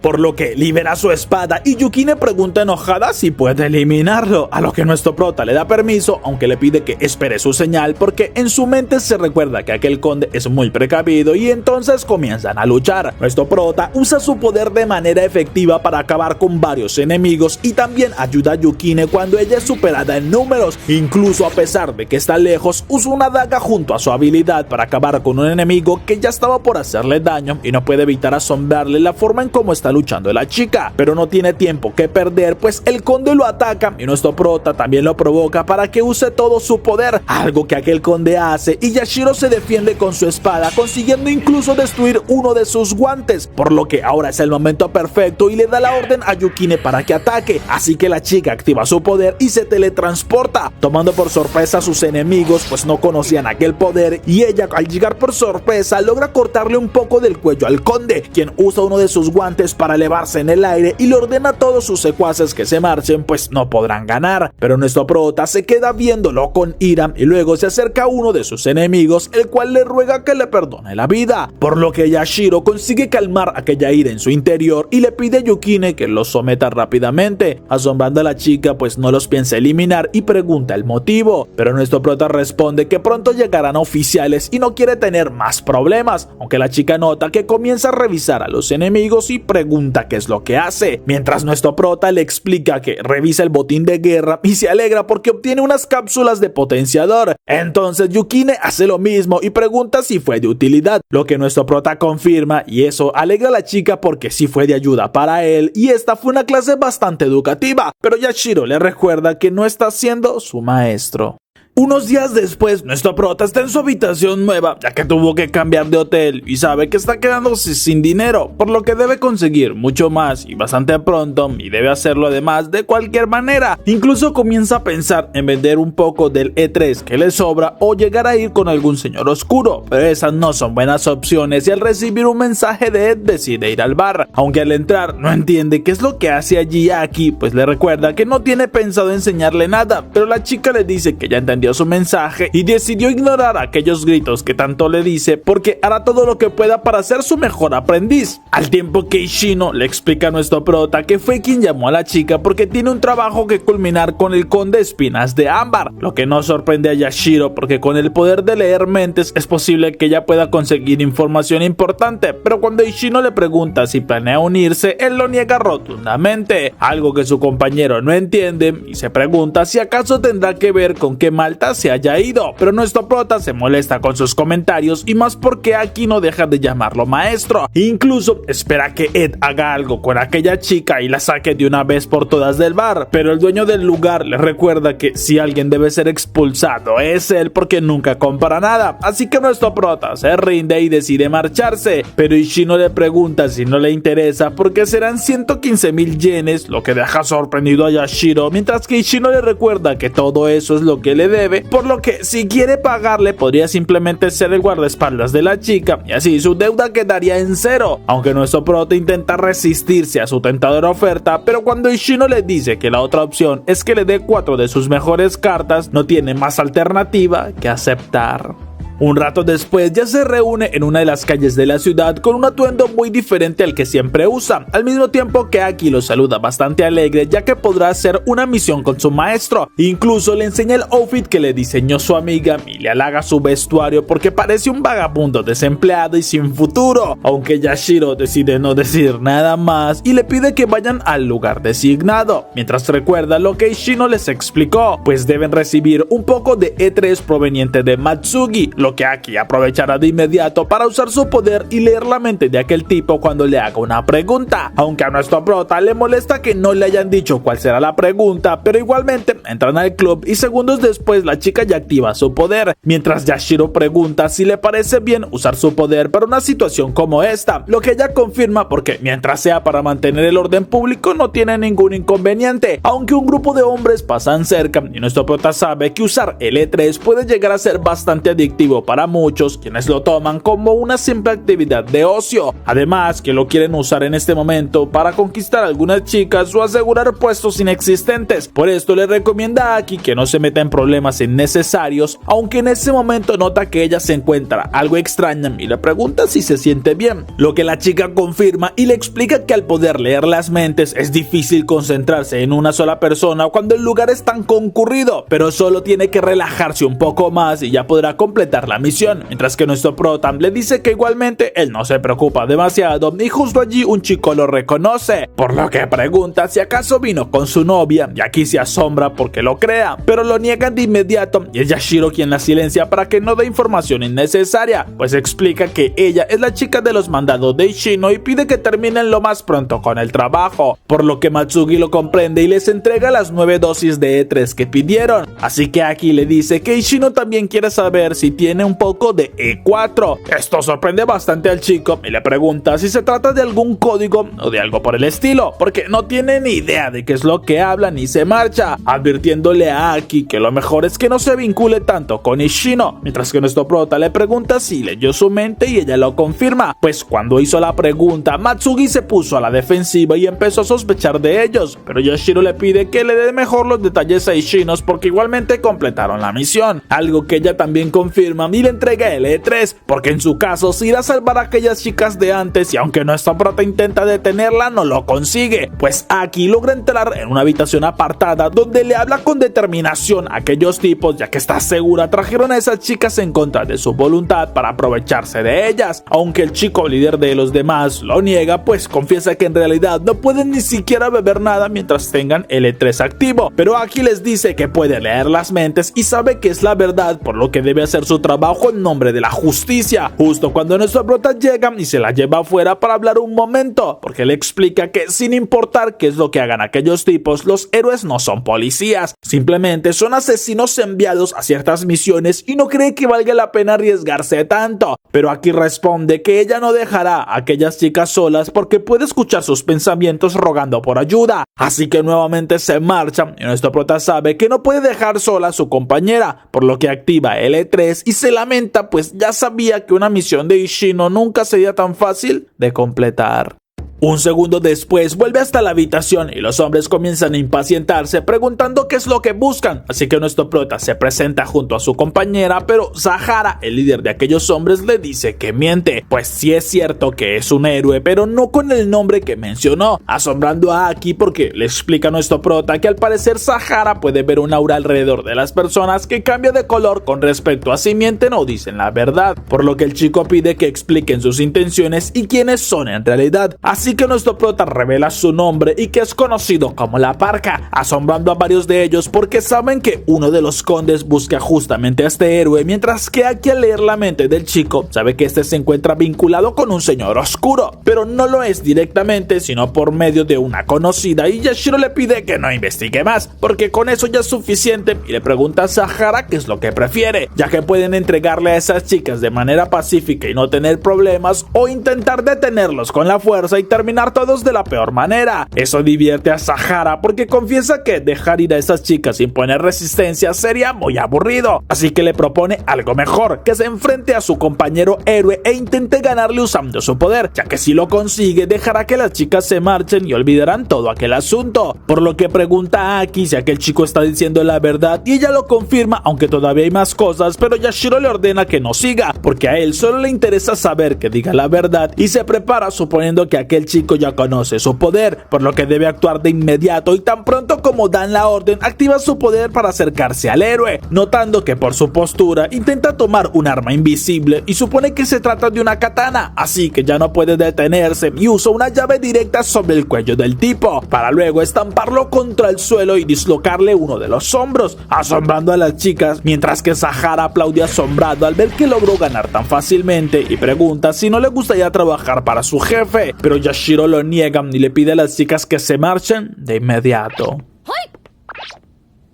Por lo que libera su espada y Yukine pregunta enojada si puede eliminarlo, a lo que nuestro prota le da permiso, aunque le pide que espere su señal porque en su mente se recuerda que aquel conde es muy precavido y entonces comienzan a luchar. Nuestro prota usa su poder de manera efectiva para acabar con varios enemigos y también ayuda a Yukine cuando ella es superada en números, incluso a pesar de que está lejos, usa una daga junto a su habilidad para acabar con un enemigo que ya estaba por hacerle daño y no puede evitar asombrarle la forma en cómo está luchando la chica, pero no tiene tiempo que perder, pues el conde lo ataca y nuestro prota también lo provoca para que use todo su poder, algo que aquel conde hace, y Yashiro se defiende con su espada, consiguiendo incluso destruir uno de sus guantes, por lo que ahora es el momento perfecto y le da la orden a Yukine para que ataque, así que la chica activa su poder y se teletransporta, tomando por sorpresa a sus enemigos, pues no conocían aquel poder, y ella al llegar por sorpresa logra cortarle un poco del cuello al conde, quien usa uno de sus guantes para elevarse en el aire y le ordena a todos sus secuaces que se marchen, pues no podrán ganar, pero nuestro prota se queda viéndolo con ira y luego se acerca a uno de sus enemigos, el cual le ruega que le perdone la vida, por lo que Yashiro consigue calmar aquella ira en su interior y le pide a Yukine que los someta rápidamente, asombrando a la chica pues no los piensa eliminar y pregunta el motivo, pero nuestro prota responde que pronto llegarán oficiales y no quiere tener más problemas, aunque la chica nota que comienza a revisar a los enemigos y pregunta qué es lo que hace, mientras nuestro prota le explica que revisa el botín de guerra y se alegra porque obtiene unas cápsulas de potenciador. Entonces Yukine hace lo mismo y pregunta si fue de utilidad, lo que nuestro prota confirma, y eso alegra a la chica porque sí fue de ayuda para él y esta fue una clase bastante educativa, pero Yashiro le recuerda que no está siendo su maestro. Unos días después, nuestro prota está en su habitación nueva, ya que tuvo que cambiar de hotel y sabe que está quedándose sin dinero, por lo que debe conseguir mucho más y bastante pronto, y debe hacerlo además de cualquier manera. Incluso comienza a pensar en vender un poco del E3 que le sobra o llegar a ir con algún señor oscuro, pero esas no son buenas opciones y al recibir un mensaje de Ed decide ir al bar, aunque al entrar no entiende qué es lo que hace allí Aki, pues le recuerda que no tiene pensado enseñarle nada, pero la chica le dice que ya entendió su mensaje y decidió ignorar aquellos gritos que tanto le dice porque hará todo lo que pueda para ser su mejor aprendiz, al tiempo que Ishino le explica a nuestro prota que fue quien llamó a la chica porque tiene un trabajo que culminar con el conde Espinas de Ámbar, lo que no sorprende a Yashiro porque con el poder de leer mentes es posible que ella pueda conseguir información importante, pero cuando Ishino le pregunta si planea unirse, él lo niega rotundamente, algo que su compañero no entiende y se pregunta si acaso tendrá que ver con que falta se haya ido, pero nuestro prota se molesta con sus comentarios y más porque Aki no deja de llamarlo maestro. Incluso espera que Ed haga algo con aquella chica y la saque de una vez por todas del bar, pero el dueño del lugar le recuerda que si alguien debe ser expulsado es él porque nunca compra nada, así que nuestro prota se rinde y decide marcharse, pero Ishino le pregunta si no le interesa porque serán 115,000 yenes, lo que deja sorprendido a Yashiro, mientras que Ishino le recuerda que todo eso es lo que le debe, por lo que si quiere pagarle podría simplemente ser el guardaespaldas de la chica y así su deuda quedaría en cero, aunque nuestro prota intenta resistirse a su tentadora oferta, pero cuando Ishino le dice que la otra opción es que le dé 4 de sus mejores cartas, no tiene más alternativa que aceptar. Un rato después ya se reúne en una de las calles de la ciudad con un atuendo muy diferente al que siempre usa, al mismo tiempo que Aki lo saluda bastante alegre ya que podrá hacer una misión con su maestro. Incluso le enseña el outfit que le diseñó su amiga y le halaga su vestuario porque parece un vagabundo desempleado y sin futuro, aunque Yashiro decide no decir nada más y le pide que vayan al lugar designado, mientras recuerda lo que Ishino les explicó, pues deben recibir un poco de E3 proveniente de Matsugi, lo que Aki aprovechará de inmediato para usar su poder y leer la mente de aquel tipo cuando le haga una pregunta, aunque a nuestro prota le molesta que no le hayan dicho cuál será la pregunta, pero igualmente entran al club y segundos después la chica ya activa su poder, mientras Yashiro pregunta si le parece bien usar su poder para una situación como esta, lo que ella confirma porque mientras sea para mantener el orden público no tiene ningún inconveniente, aunque un grupo de hombres pasan cerca y nuestro prota sabe que usar el E3 puede llegar a ser bastante adictivo para muchos, quienes lo toman como una simple actividad de ocio, además que lo quieren usar en este momento para conquistar a algunas chicas o asegurar puestos inexistentes. Por esto le recomienda a Aki que no se meta en problemas innecesarios, aunque en ese momento nota que ella se encuentra algo extraña y le pregunta si se siente bien, lo que la chica confirma y le explica que al poder leer las mentes es difícil concentrarse en una sola persona cuando el lugar es tan concurrido, pero solo tiene que relajarse un poco más y ya podrá completar la misión, mientras que nuestro prota le dice que igualmente él no se preocupa demasiado y justo allí un chico lo reconoce, por lo que pregunta si acaso vino con su novia y aquí se asombra porque lo crea, pero lo niegan de inmediato y es Yashiro quien la silencia para que no dé información innecesaria, pues explica que ella es la chica de los mandados de Ishino y pide que terminen lo más pronto con el trabajo, por lo que Matsugi lo comprende y les entrega las 9 dosis de E3 que pidieron, así que Aki le dice que Ishino también quiere saber si tiene un poco de E4. Esto sorprende bastante al chico y le pregunta si se trata de algún código o de algo por el estilo, porque no tiene ni idea de qué es lo que hablan y se marcha, advirtiéndole a Aki que lo mejor es que no se vincule tanto con Ishino, mientras que nuestro prota le pregunta si leyó su mente y ella lo confirma, pues cuando hizo la pregunta Matsugi se puso a la defensiva y empezó a sospechar de ellos, pero Yashiro le pide que le dé mejor los detalles a Ishino porque igualmente completaron la misión, algo que ella también confirma y le entrega el E3, porque en su caso se irá a salvar a aquellas chicas de antes y aunque nuestra prota intenta detenerla no lo consigue, pues Aki logra entrar en una habitación apartada donde le habla con determinación a aquellos tipos ya que está segura trajeron a esas chicas en contra de su voluntad para aprovecharse de ellas, aunque el chico líder de los demás lo niega pues confiesa que en realidad no pueden ni siquiera beber nada mientras tengan el E3 activo, pero Aki les dice que puede leer las mentes y sabe que es la verdad por lo que debe hacer su trabajo en nombre de la justicia, justo cuando nuestro prota llega y se la lleva afuera para hablar un momento, porque le explica que sin importar qué es lo que hagan aquellos tipos, los héroes no son policías, simplemente son asesinos enviados a ciertas misiones y no cree que valga la pena arriesgarse tanto, pero aquí responde que ella no dejará a aquellas chicas solas porque puede escuchar sus pensamientos rogando por ayuda, así que nuevamente se marcha y nuestro prota sabe que no puede dejar sola a su compañera, por lo que activa el E3 y se lamenta pues ya sabía que una misión de Ishino nunca sería tan fácil de completar. Un segundo después vuelve hasta la habitación y los hombres comienzan a impacientarse preguntando qué es lo que buscan, así que nuestro prota se presenta junto a su compañera, pero Sahara, el líder de aquellos hombres, le dice que miente, pues sí es cierto que es un héroe, pero no con el nombre que mencionó, asombrando a Aki porque le explica a nuestro prota que al parecer Sahara puede ver un aura alrededor de las personas que cambia de color con respecto a si mienten o dicen la verdad, por lo que el chico pide que expliquen sus intenciones y quiénes son en realidad, así así que nuestro prota revela su nombre y que es conocido como La Parca, asombrando a varios de ellos porque saben que uno de los condes busca justamente a este héroe, mientras que Aki, al leer la mente del chico, sabe que este se encuentra vinculado con un señor oscuro, pero no lo es directamente, sino por medio de una conocida, y Yashiro le pide que no investigue más, porque con eso ya es suficiente, y le pregunta a Sahara qué es lo que prefiere, ya que pueden entregarle a esas chicas de manera pacífica y no tener problemas, o intentar detenerlos con la fuerza y terminar todos de la peor manera. Eso divierte a Sahara porque confiesa que dejar ir a esas chicas sin poner resistencia sería muy aburrido, así que le propone algo mejor, que se enfrente a su compañero héroe e intente ganarle usando su poder, ya que si lo consigue dejará que las chicas se marchen y olvidarán todo aquel asunto, por lo que pregunta a Aki si aquel chico está diciendo la verdad y ella lo confirma, aunque todavía hay más cosas, pero Yashiro le ordena que no siga, porque a él solo le interesa saber que diga la verdad y se prepara suponiendo que aquel chico ya conoce su poder, por lo que debe actuar de inmediato y tan pronto como dan la orden activa su poder para acercarse al héroe, notando que por su postura intenta tomar un arma invisible y supone que se trata de una katana, así que ya no puede detenerse y usa una llave directa sobre el cuello del tipo, para luego estamparlo contra el suelo y dislocarle uno de los hombros, asombrando a las chicas, mientras que Sahara aplaude asombrado al ver que logró ganar tan fácilmente y pregunta si no le gustaría trabajar para su jefe, pero Yashiro lo niega y le pide a las chicas que se marchen de inmediato.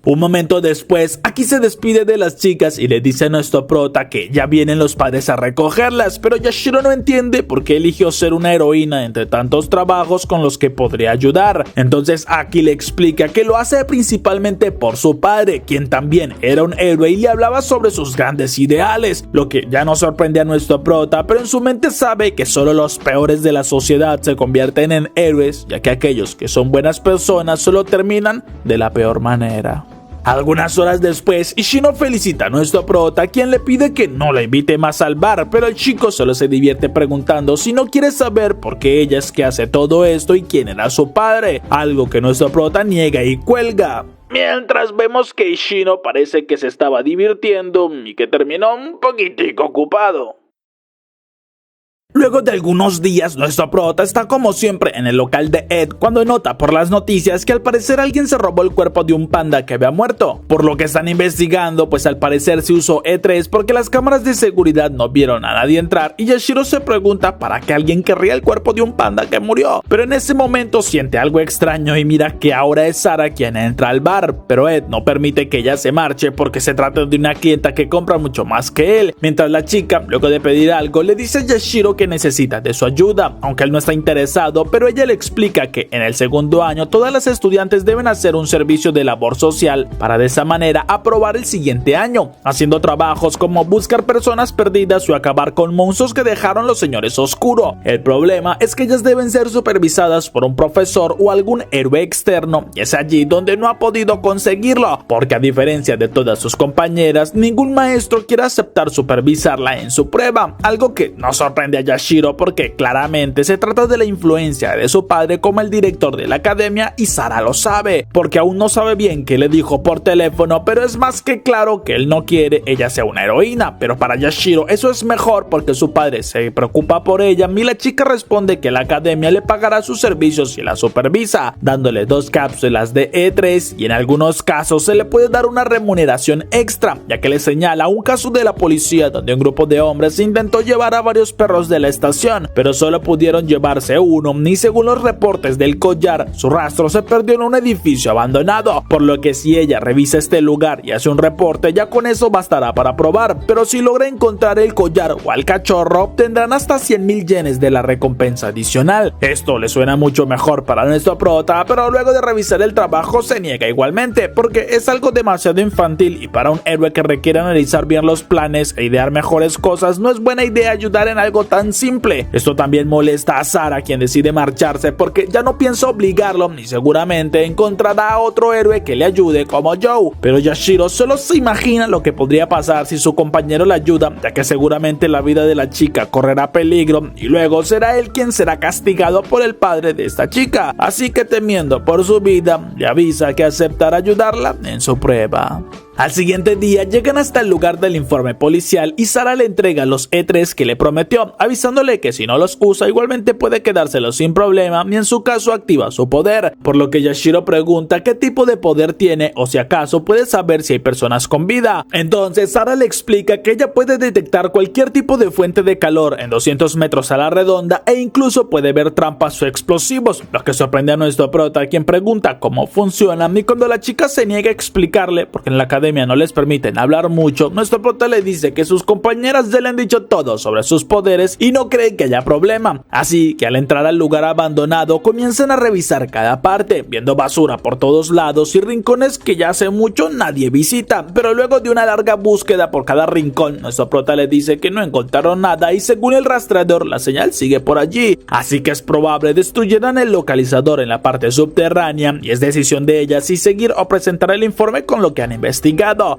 Un momento después, Aki se despide de las chicas y le dice a nuestro prota que ya vienen los padres a recogerlas, pero Yashiro no entiende por qué eligió ser una heroína entre tantos trabajos con los que podría ayudar. Entonces Aki le explica que lo hace principalmente por su padre, quien también era un héroe y le hablaba sobre sus grandes ideales, lo que ya no sorprende a nuestro prota, pero en su mente sabe que solo los peores de la sociedad se convierten en héroes, ya que aquellos que son buenas personas solo terminan de la peor manera. Algunas horas después, Ishino felicita a nuestro prota, quien le pide que no la invite más al bar, pero el chico solo se divierte preguntando si no quiere saber por qué ella es que hace todo esto y quién era su padre, algo que nuestro prota niega y cuelga. Mientras vemos que Ishino parece que se estaba divirtiendo y que terminó un poquitico ocupado. Luego de algunos días, nuestro prota está como siempre en el local de Ed cuando nota por las noticias que al parecer alguien se robó el cuerpo de un panda que había muerto, por lo que están investigando, pues al parecer se usó E3 porque las cámaras de seguridad no vieron a nadie entrar y Yashiro se pregunta para qué alguien querría el cuerpo de un panda que murió, pero en ese momento siente algo extraño y mira que ahora es Sara quien entra al bar, pero Ed no permite que ella se marche porque se trata de una clienta que compra mucho más que él, mientras la chica, luego de pedir algo, le dice a Yashiro que necesita de su ayuda, aunque él no está interesado, pero ella le explica que en el segundo año todas las estudiantes deben hacer un servicio de labor social para de esa manera aprobar el siguiente año, haciendo trabajos como buscar personas perdidas o acabar con monstruos que dejaron los señores oscuro. El problema es que ellas deben ser supervisadas por un profesor o algún héroe externo, y es allí donde no ha podido conseguirlo, porque a diferencia de todas sus compañeras, ningún maestro quiere aceptar supervisarla en su prueba, algo que no sorprende a Yashiro porque claramente se trata de la influencia de su padre como el director de la academia y Sara lo sabe, porque aún no sabe bien qué le dijo por teléfono, pero es más que claro que él no quiere ella sea una heroína, pero para Yashiro eso es mejor porque su padre se preocupa por ella y la chica responde que la academia le pagará sus servicios si la supervisa, dándole 2 cápsulas de E3 y en algunos casos se le puede dar una remuneración extra, ya que le señala un caso de la policía donde un grupo de hombres intentó llevar a varios perros de la estación, pero solo pudieron llevarse uno, y según los reportes del collar, su rastro se perdió en un edificio abandonado, por lo que si ella revisa este lugar y hace un reporte, ya con eso bastará para probar, pero si logra encontrar el collar o al cachorro, obtendrán hasta 100,000 yenes de la recompensa adicional. Esto le suena mucho mejor para nuestro prota, pero luego de revisar el trabajo se niega igualmente, porque es algo demasiado infantil y para un héroe que requiere analizar bien los planes e idear mejores cosas, no es buena idea ayudar en algo tan simple. Esto también molesta a Sara, quien decide marcharse porque ya no piensa obligarlo y seguramente encontrará a otro héroe que le ayude como Joe, pero Yashiro solo se imagina lo que podría pasar si su compañero le ayuda, ya que seguramente la vida de la chica correrá peligro y luego será él quien será castigado por el padre de esta chica, así que temiendo por su vida le avisa que aceptará ayudarla en su prueba. Al siguiente día llegan hasta el lugar del informe policial y Sara le entrega los E3 que le prometió, avisándole que si no los usa igualmente puede quedárselos sin problema y en su caso activa su poder, por lo que Yashiro pregunta qué tipo de poder tiene o si acaso puede saber si hay personas con vida. Entonces Sara le explica que ella puede detectar cualquier tipo de fuente de calor en 200 metros a la redonda e incluso puede ver trampas o explosivos, lo que sorprende a nuestro prota, quien pregunta cómo funcionan, y cuando la chica se niega a explicarle porque en la academia no les permiten hablar mucho, nuestro prota le dice que sus compañeras ya le han dicho todo sobre sus poderes y no creen que haya problema, así que al entrar al lugar abandonado comienzan a revisar cada parte, viendo basura por todos lados y rincones que ya hace mucho nadie visita, pero luego de una larga búsqueda por cada rincón, nuestro prota le dice que no encontraron nada y según el rastreador la señal sigue por allí, así que es probable destruyeran el localizador en la parte subterránea y es decisión de ellas si seguir o presentar el informe con lo que han investigado.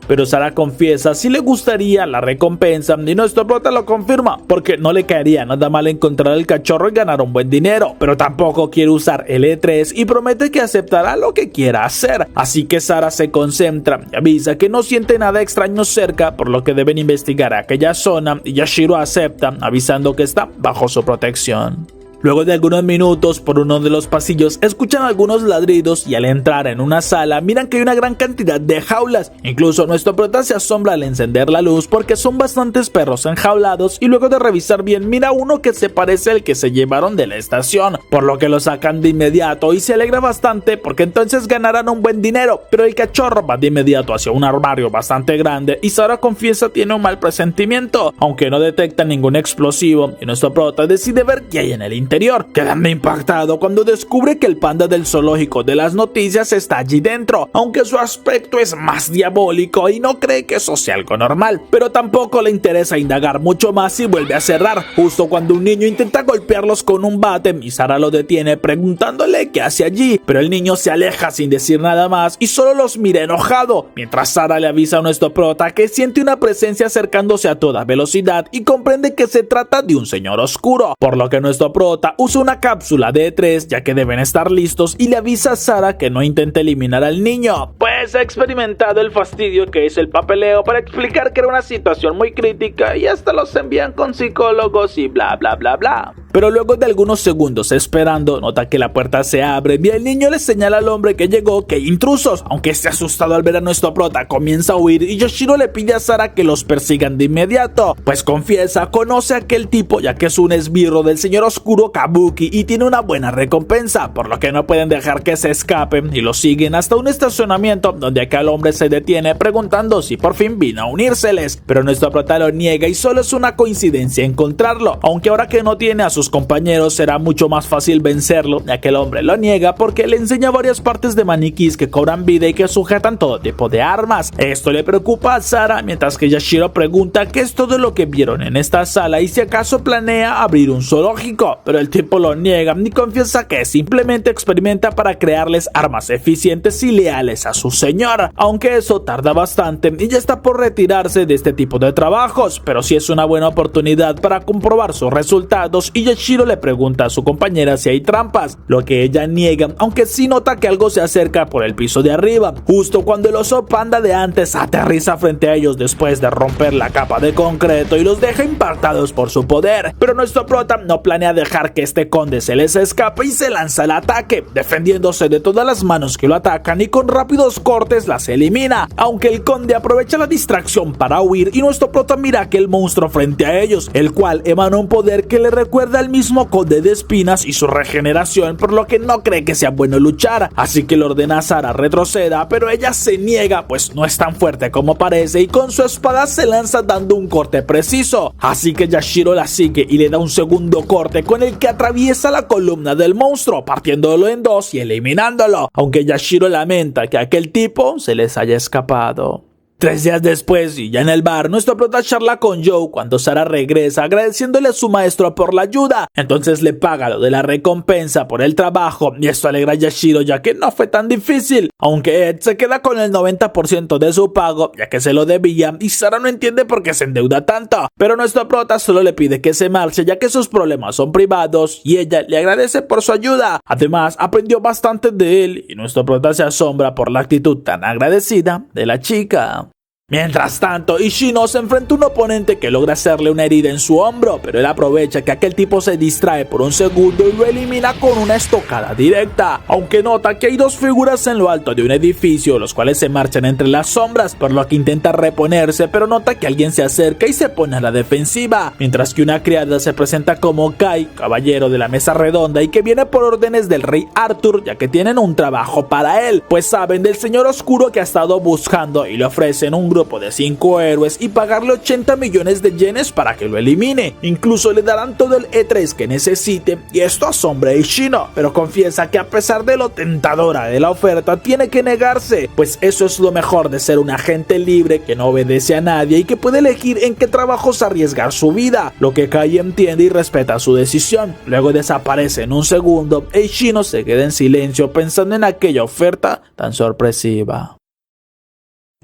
Pero Sara confiesa si le gustaría la recompensa y nuestro prota lo confirma porque no le caería nada mal encontrar el cachorro y ganar un buen dinero, pero tampoco quiere usar el E3 y promete que aceptará lo que quiera hacer, así que Sara se concentra y avisa que no siente nada extraño cerca, por lo que deben investigar aquella zona y Yashiro acepta, avisando que está bajo su protección. Luego de algunos minutos, por uno de los pasillos escuchan algunos ladridos y al entrar en una sala miran que hay una gran cantidad de jaulas. Incluso nuestro prota se asombra al encender la luz porque son bastantes perros enjaulados y luego de revisar bien mira uno que se parece al que se llevaron de la estación, por lo que lo sacan de inmediato y se alegra bastante porque entonces ganarán un buen dinero. Pero el cachorro va de inmediato hacia un armario bastante grande y Sara confiesa tiene un mal presentimiento, aunque no detecta ningún explosivo, y nuestro prota decide ver qué hay en el interior. Quedando impactado cuando descubre que el panda del zoológico de las noticias está allí dentro, aunque su aspecto es más diabólico y no cree que eso sea algo normal, pero tampoco le interesa indagar mucho más y vuelve a cerrar, justo cuando un niño intenta golpearlos con un bate y Sara lo detiene preguntándole qué hace allí, pero el niño se aleja sin decir nada más y solo los mira enojado, mientras Sara le avisa a nuestro prota que siente una presencia acercándose a toda velocidad y comprende que se trata de un señor oscuro, por lo que nuestro prota usa una cápsula de E3 ya que deben estar listos y le avisa a Sara que no intente eliminar al niño, pues ha experimentado el fastidio que es el papeleo para explicar que era una situación muy crítica y hasta los envían con psicólogos y bla bla bla bla. Pero luego de algunos segundos esperando, nota que la puerta se abre y el niño le señala al hombre que llegó que hay intrusos, aunque esté asustado al ver a nuestro prota comienza a huir y Yashiro le pide a Sara que los persigan de inmediato, pues confiesa conoce a aquel tipo ya que es un esbirro del señor oscuro Kabuki y tiene una buena recompensa, por lo que no pueden dejar que se escapen y lo siguen hasta un estacionamiento donde aquel hombre se detiene preguntando si por fin vino a unírseles, pero nuestro prota lo niega y solo es una coincidencia encontrarlo, aunque ahora que no tiene a sus compañeros será mucho más fácil vencerlo, y aquel hombre lo niega porque le enseña varias partes de maniquís que cobran vida y que sujetan todo tipo de armas. Esto le preocupa a Sara, mientras que Yashiro pregunta qué es todo lo que vieron en esta sala y si acaso planea abrir un zoológico, pero el tipo lo niega y confiesa que simplemente experimenta para crearles armas eficientes y leales a su señor, aunque eso tarda bastante y ya está por retirarse de este tipo de trabajos, pero sí es una buena oportunidad para comprobar sus resultados y Yashiro le pregunta a su compañera si hay trampas, lo que ella niega, aunque sí nota que algo se acerca por el piso de arriba, justo cuando el oso panda de antes aterriza frente a ellos después de romper la capa de concreto y los deja impactados por su poder, pero nuestro prota no planea dejar que este conde se les escape y se lanza al ataque, defendiéndose de todas las manos que lo atacan y con rápidos cortes las elimina, aunque el conde aprovecha la distracción para huir y nuestro prota mira a aquel monstruo frente a ellos, el cual emana un poder que le recuerda al mismo conde de espinas y su regeneración, por lo que no cree que sea bueno luchar, así que le ordena a Sara retroceda, pero ella se niega pues no es tan fuerte como parece y con su espada se lanza dando un corte preciso, así que Yashiro la sigue y le da un segundo corte con el que atraviesa la columna del monstruo, partiéndolo en dos y eliminándolo, aunque Yashiro lamenta que aquel tipo se les haya escapado. 3 días después, y ya en el bar, nuestro prota charla con Joe cuando Sara regresa agradeciéndole a su maestro por la ayuda. Entonces le paga lo de la recompensa por el trabajo y esto alegra a Yashiro ya que no fue tan difícil, aunque Ed se queda con el 90% de su pago ya que se lo debía y Sara no entiende por qué se endeuda tanto, pero nuestro prota solo le pide que se marche ya que sus problemas son privados y ella le agradece por su ayuda. Además aprendió bastante de él y nuestro prota se asombra por la actitud tan agradecida de la chica. Mientras tanto, Ishino se enfrenta a un oponente que logra hacerle una herida en su hombro, pero él aprovecha que aquel tipo se distrae por un segundo y lo elimina con una estocada directa, aunque nota que hay dos figuras en lo alto de un edificio, los cuales se marchan entre las sombras, por lo que intenta reponerse, pero nota que alguien se acerca y se pone a la defensiva, mientras que una criada se presenta como Kai, caballero de la mesa redonda y que viene por órdenes del rey Arthur, ya que tienen un trabajo para él, pues saben del señor oscuro que ha estado buscando y le ofrecen un grupo de 5 héroes y pagarle 80 millones de yenes para que lo elimine. Incluso le darán todo el E3 que necesite, y esto asombra a Ishino, pero confiesa que a pesar de lo tentadora de la oferta tiene que negarse, pues eso es lo mejor de ser un agente libre que no obedece a nadie y que puede elegir en qué trabajos arriesgar su vida, lo que Kai entiende y respeta su decisión. Luego desaparece en un segundo e Ishino se queda en silencio pensando en aquella oferta tan sorpresiva.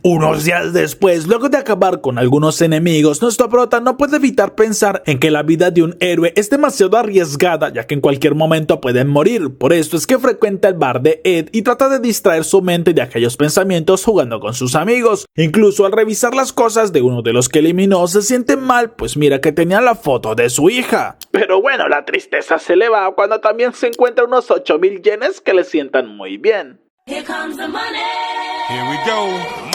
Unos días después, luego de acabar con algunos enemigos, nuestro prota no puede evitar pensar en que la vida de un héroe es demasiado arriesgada, ya que en cualquier momento pueden morir. Por esto es que frecuenta el bar de Ed y trata de distraer su mente de aquellos pensamientos jugando con sus amigos. Incluso al revisar las cosas de uno de los que eliminó, se siente mal, pues mira que tenía la foto de su hija. Pero bueno, la tristeza se le va cuando también se encuentra unos 8,000 yenes que le sientan muy bien. Here comes the money. Here we go.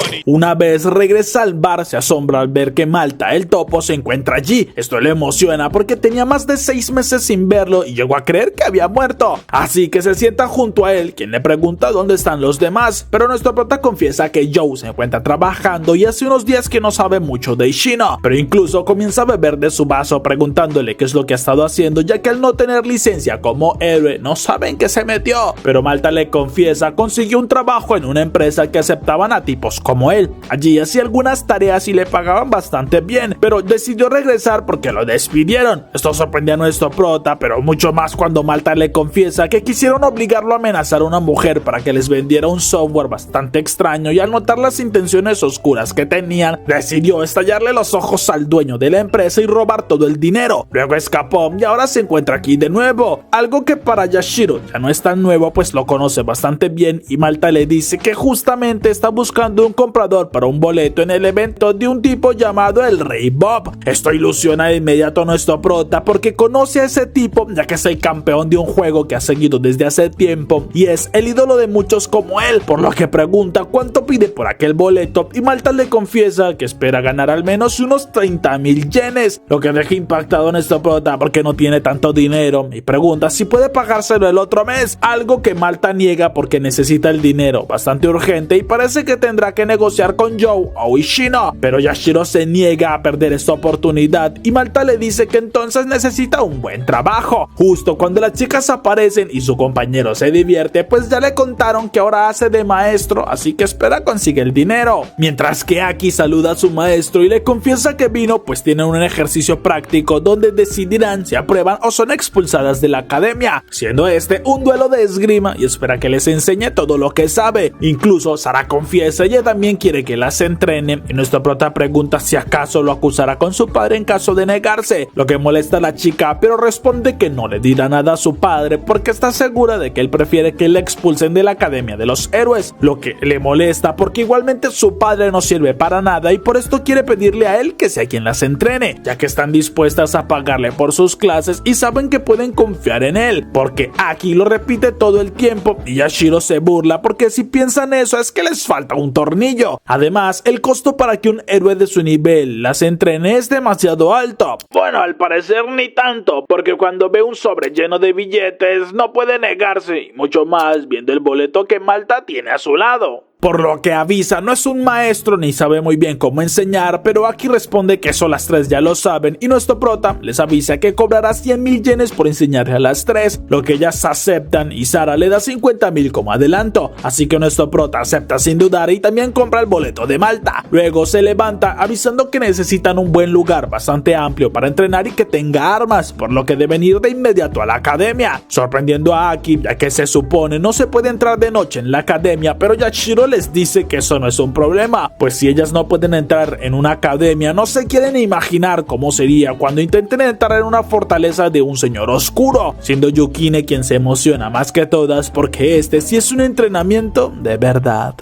Money. Una vez regresa al bar, se asombra al ver que Malta, el topo, se encuentra allí. Esto le emociona porque tenía más de 6 meses sin verlo y llegó a creer que había muerto. Así que se sienta junto a él, quien le pregunta dónde están los demás. Pero nuestro prota confiesa que Joe se encuentra trabajando y hace unos días que no sabe mucho de Ishino. Pero incluso comienza a beber de su vaso preguntándole qué es lo que ha estado haciendo, ya que al no tener licencia como héroe no sabe en qué se metió. Pero Malta le confiesa consiguió un trabajo en una empresa que aceptaban a tipos como él. Allí hacía algunas tareas y le pagaban bastante bien, pero decidió regresar porque lo despidieron. Esto sorprendió a nuestro prota, pero mucho más cuando Malta le confiesa que quisieron obligarlo a amenazar a una mujer para que les vendiera un software bastante extraño, y al notar las intenciones oscuras que tenían, decidió estallarle los ojos al dueño de la empresa y robar todo el dinero. Luego escapó y ahora se encuentra aquí de nuevo, algo que para Yashiro ya no es tan nuevo, pues lo conoce bastante bien, y Malta le dice que justamente está buscando un comprador para un boleto en el evento de un tipo llamado el Rey Bob. Esto ilusiona de inmediato a nuestro prota porque conoce a ese tipo, ya que es el campeón de un juego que ha seguido desde hace tiempo y es el ídolo de muchos como él, por lo que pregunta cuánto pide por aquel boleto, y Malta le confiesa que espera ganar al menos unos 30,000 yenes, lo que deja impactado a nuestro prota porque no tiene tanto dinero y pregunta si puede pagárselo el otro mes, algo que Malta niega porque necesita el dinero bastante urgente y parece que tendrá que negociar con Joe o Ishino, pero Yashiro se niega a perder esta oportunidad y Malta le dice que entonces necesita un buen trabajo. Justo cuando las chicas aparecen y su compañero se divierte, pues ya le contaron que ahora hace de maestro, así que espera consigue el dinero. Mientras que Aki saluda a su maestro y le confiesa que vino pues tienen un ejercicio práctico donde decidirán si aprueban o son expulsadas de la academia, siendo este un duelo de esgrima, y espera que les enseñe todo lo que sabe. Incluso Sara confiesa ella también quiere que las entrene, y nuestro prota pregunta si acaso lo acusará con su padre en caso de negarse, lo que molesta a la chica, pero responde que no le dirá nada a su padre porque está segura de que él prefiere que le expulsen de la Academia de los Héroes, lo que le molesta porque igualmente su padre no sirve para nada y por esto quiere pedirle a él que sea quien las entrene, ya que están dispuestas a pagarle por sus clases y saben que pueden confiar en él, porque Aki lo repite todo el tiempo y Yashiro se burla porque si piensan eso es que les falta un tornillo. Además, el costo para que un héroe de su nivel las entrene es demasiado alto. Bueno, al parecer ni tanto, porque cuando ve un sobre lleno de billetes no puede negarse, y mucho más viendo el boleto que Malta tiene a su lado. Por lo que avisa, no es un maestro ni sabe muy bien cómo enseñar, pero Aki responde que eso las tres ya lo saben y nuestro prota les avisa que cobrará 100,000 yenes por enseñarle a las tres, lo que ellas aceptan y Sara le da 50,000 como adelanto, así que nuestro prota acepta sin dudar y también compra el boleto de Malta. Luego se levanta avisando que necesitan un buen lugar bastante amplio para entrenar y que tenga armas, por lo que deben ir de inmediato a la academia, sorprendiendo a Aki ya que se supone no se puede entrar de noche en la academia, pero Yashiro les dice que eso no es un problema, pues si ellas no pueden entrar en una academia, no se quieren imaginar cómo sería cuando intenten entrar en una fortaleza de un señor oscuro, siendo Yukine quien se emociona más que todas porque este sí es un entrenamiento de verdad.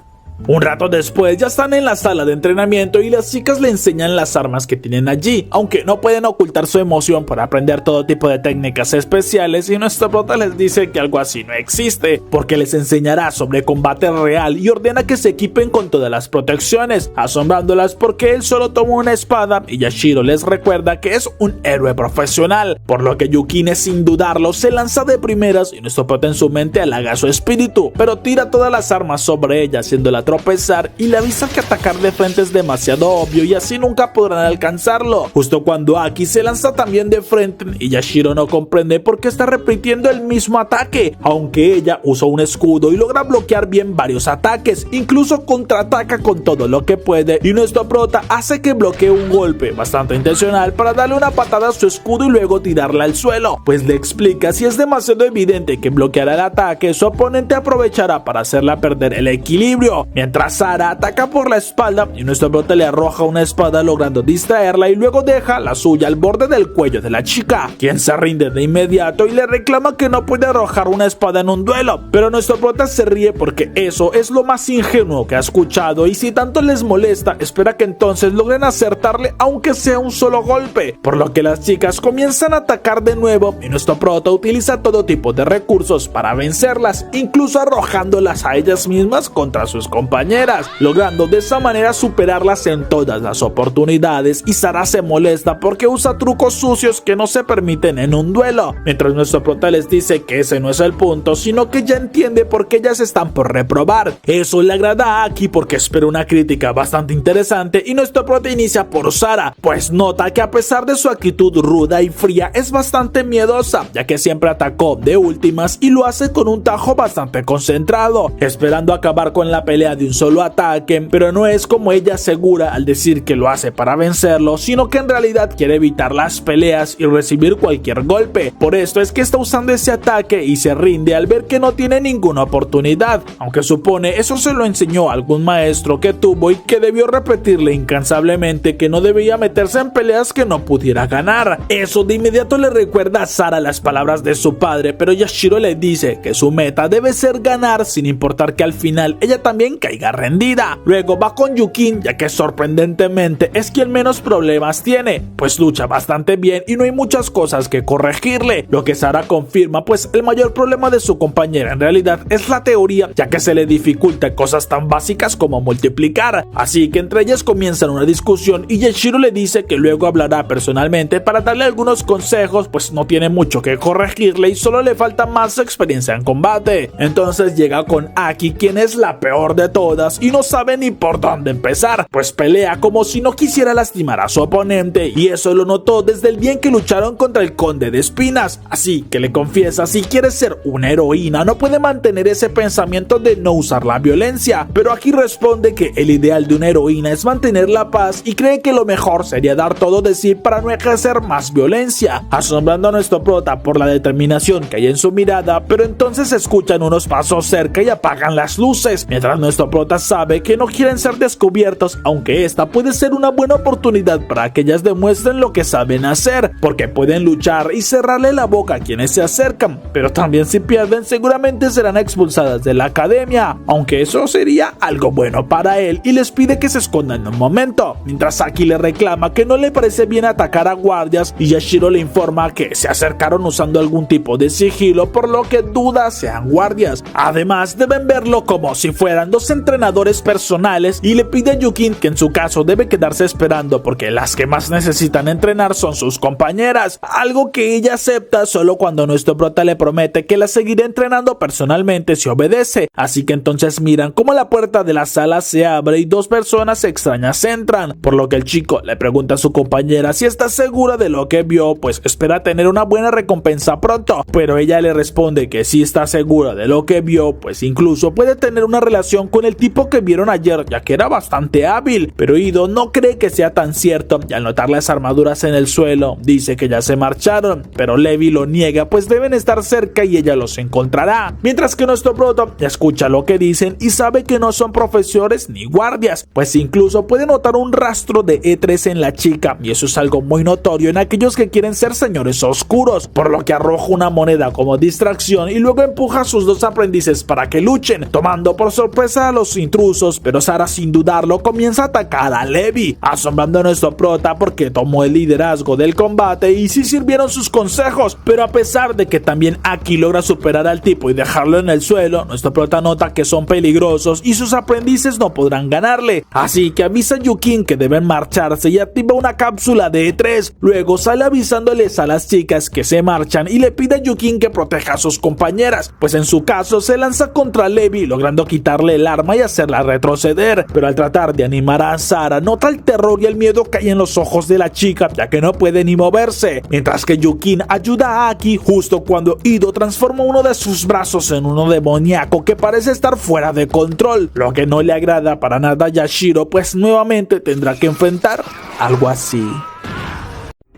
Un rato después ya están en la sala de entrenamiento y las chicas le enseñan las armas que tienen allí, aunque no pueden ocultar su emoción por aprender todo tipo de técnicas especiales, y nuestro prota les dice que algo así no existe, porque les enseñará sobre combate real y ordena que se equipen con todas las protecciones, asombrándolas porque él solo toma una espada y Yashiro les recuerda que es un héroe profesional, por lo que Yukine sin dudarlo se lanza de primeras y nuestro prota en su mente halaga su espíritu, pero tira todas las armas sobre ella haciéndola tropezar y le avisa que atacar de frente es demasiado obvio y así nunca podrán alcanzarlo, justo cuando Aki se lanza también de frente y Yashiro no comprende por qué está repitiendo el mismo ataque, aunque ella usa un escudo y logra bloquear bien varios ataques, incluso contraataca con todo lo que puede y nuestro prota hace que bloquee un golpe bastante intencional para darle una patada a su escudo y luego tirarla al suelo, pues le explica si es demasiado evidente que bloqueará el ataque, su oponente aprovechará para hacerla perder el equilibrio, mientras Sara ataca por la espalda y nuestro prota le arroja una espada logrando distraerla y luego deja la suya al borde del cuello de la chica, quien se rinde de inmediato y le reclama que no puede arrojar una espada en un duelo, pero nuestro prota se ríe porque eso es lo más ingenuo que ha escuchado y si tanto les molesta espera que entonces logren acertarle aunque sea un solo golpe, por lo que las chicas comienzan a atacar de nuevo y nuestro prota utiliza todo tipo de recursos para vencerlas, incluso arrojándolas a ellas mismas contra sus compañeras, logrando de esa manera superarlas en todas las oportunidades, y Sara se molesta porque usa trucos sucios que no se permiten en un duelo, mientras nuestro prota les dice que ese no es el punto, sino que ya entiende por qué ellas están por reprobar. Eso le agrada a Aki porque espera una crítica bastante interesante y nuestro prota inicia por Sara, pues nota que a pesar de su actitud ruda y fría es bastante miedosa, ya que siempre atacó de últimas y lo hace con un tajo bastante concentrado, esperando acabar con la pelea de un solo ataque, pero no es como ella asegura al decir que lo hace para vencerlo, sino que en realidad quiere evitar las peleas y recibir cualquier golpe. Por esto es que está usando ese ataque y se rinde al ver que no tiene ninguna oportunidad, aunque supone eso se lo enseñó algún maestro que tuvo y que debió repetirle incansablemente que no debía meterse en peleas que no pudiera ganar. Eso de inmediato le recuerda a Sara las palabras de su padre, pero Yashiro le dice que su meta debe ser ganar sin importar que al final ella también caiga rendida. Luego va con Yukin, ya que sorprendentemente es quien menos problemas tiene, pues lucha bastante bien y no hay muchas cosas que corregirle, lo que Sara confirma, pues el mayor problema de su compañera en realidad es la teoría, ya que se le dificulta cosas tan básicas como multiplicar, así que entre ellas comienzan una discusión y Yashiro le dice que luego hablará personalmente para darle algunos consejos, pues no tiene mucho que corregirle y solo le falta más experiencia en combate. Entonces llega con Aki, quien es la peor de todas y no sabe ni por dónde empezar, pues pelea como si no quisiera lastimar a su oponente, y eso lo notó desde el día en que lucharon contra el Conde de Espinas, así que le confiesa si quiere ser una heroína no puede mantener ese pensamiento de no usar la violencia, pero Aki responde que el ideal de una heroína es mantener la paz y cree que lo mejor sería dar todo de sí para no ejercer más violencia, asombrando a nuestro prota por la determinación que hay en su mirada, pero entonces escuchan unos pasos cerca y apagan las luces, mientras nuestro prota sabe que no quieren ser descubiertos, aunque esta puede ser una buena oportunidad para que ellas demuestren lo que saben hacer, porque pueden luchar y cerrarle la boca a quienes se acercan, pero también si pierden seguramente serán expulsadas de la academia, aunque eso sería algo bueno para él, y les pide que se escondan un momento, mientras Aki le reclama que no le parece bien atacar a guardias y Yashiro le informa que se acercaron usando algún tipo de sigilo, por lo que duda sean guardias. Además deben verlo como si fueran dos entrenadores personales y le pide a Yukin que en su caso debe quedarse esperando porque las que más necesitan entrenar son sus compañeras, algo que ella acepta solo cuando nuestro prota le promete que la seguirá entrenando personalmente si obedece, así que entonces miran como la puerta de la sala se abre y dos personas extrañas entran, por lo que el chico le pregunta a su compañera si está segura de lo que vio, pues espera tener una buena recompensa pronto, pero ella le responde que sí está segura de lo que vio, pues incluso puede tener una relación con el tipo que vieron ayer, ya que era bastante hábil, pero Ido no cree que sea tan cierto y al notar las armaduras en el suelo dice que ya se marcharon, pero Levi lo niega, pues deben estar cerca y ella los encontrará, mientras que nuestro proto escucha lo que dicen y sabe que no son profesores ni guardias, pues incluso puede notar un rastro de E3 en la chica, y eso es algo muy notorio en aquellos que quieren ser señores oscuros, por lo que arroja una moneda como distracción y luego empuja a sus dos aprendices para que luchen, tomando por sorpresa a los intrusos, pero Sarah sin dudarlo comienza a atacar a Levi, asombrando a nuestro prota porque tomó el liderazgo del combate y sí sirvieron sus consejos, pero a pesar de que también Aki logra superar al tipo y dejarlo en el suelo, nuestro prota nota que son peligrosos y sus aprendices no podrán ganarle, así que avisa a Yukin que deben marcharse y activa una cápsula de E3, luego sale avisándoles a las chicas que se marchan y le pide a Yukin que proteja a sus compañeras, pues en su caso se lanza contra Levi logrando quitarle el arma y hacerla retroceder, pero al tratar de animar a Sarah nota el terror y el miedo que hay en los ojos de la chica ya que no puede ni moverse, mientras que Yukin ayuda a Aki justo cuando Ido transforma uno de sus brazos en uno demoníaco que parece estar fuera de control, lo que no le agrada para nada a Yashiro, pues nuevamente tendrá que enfrentar algo así.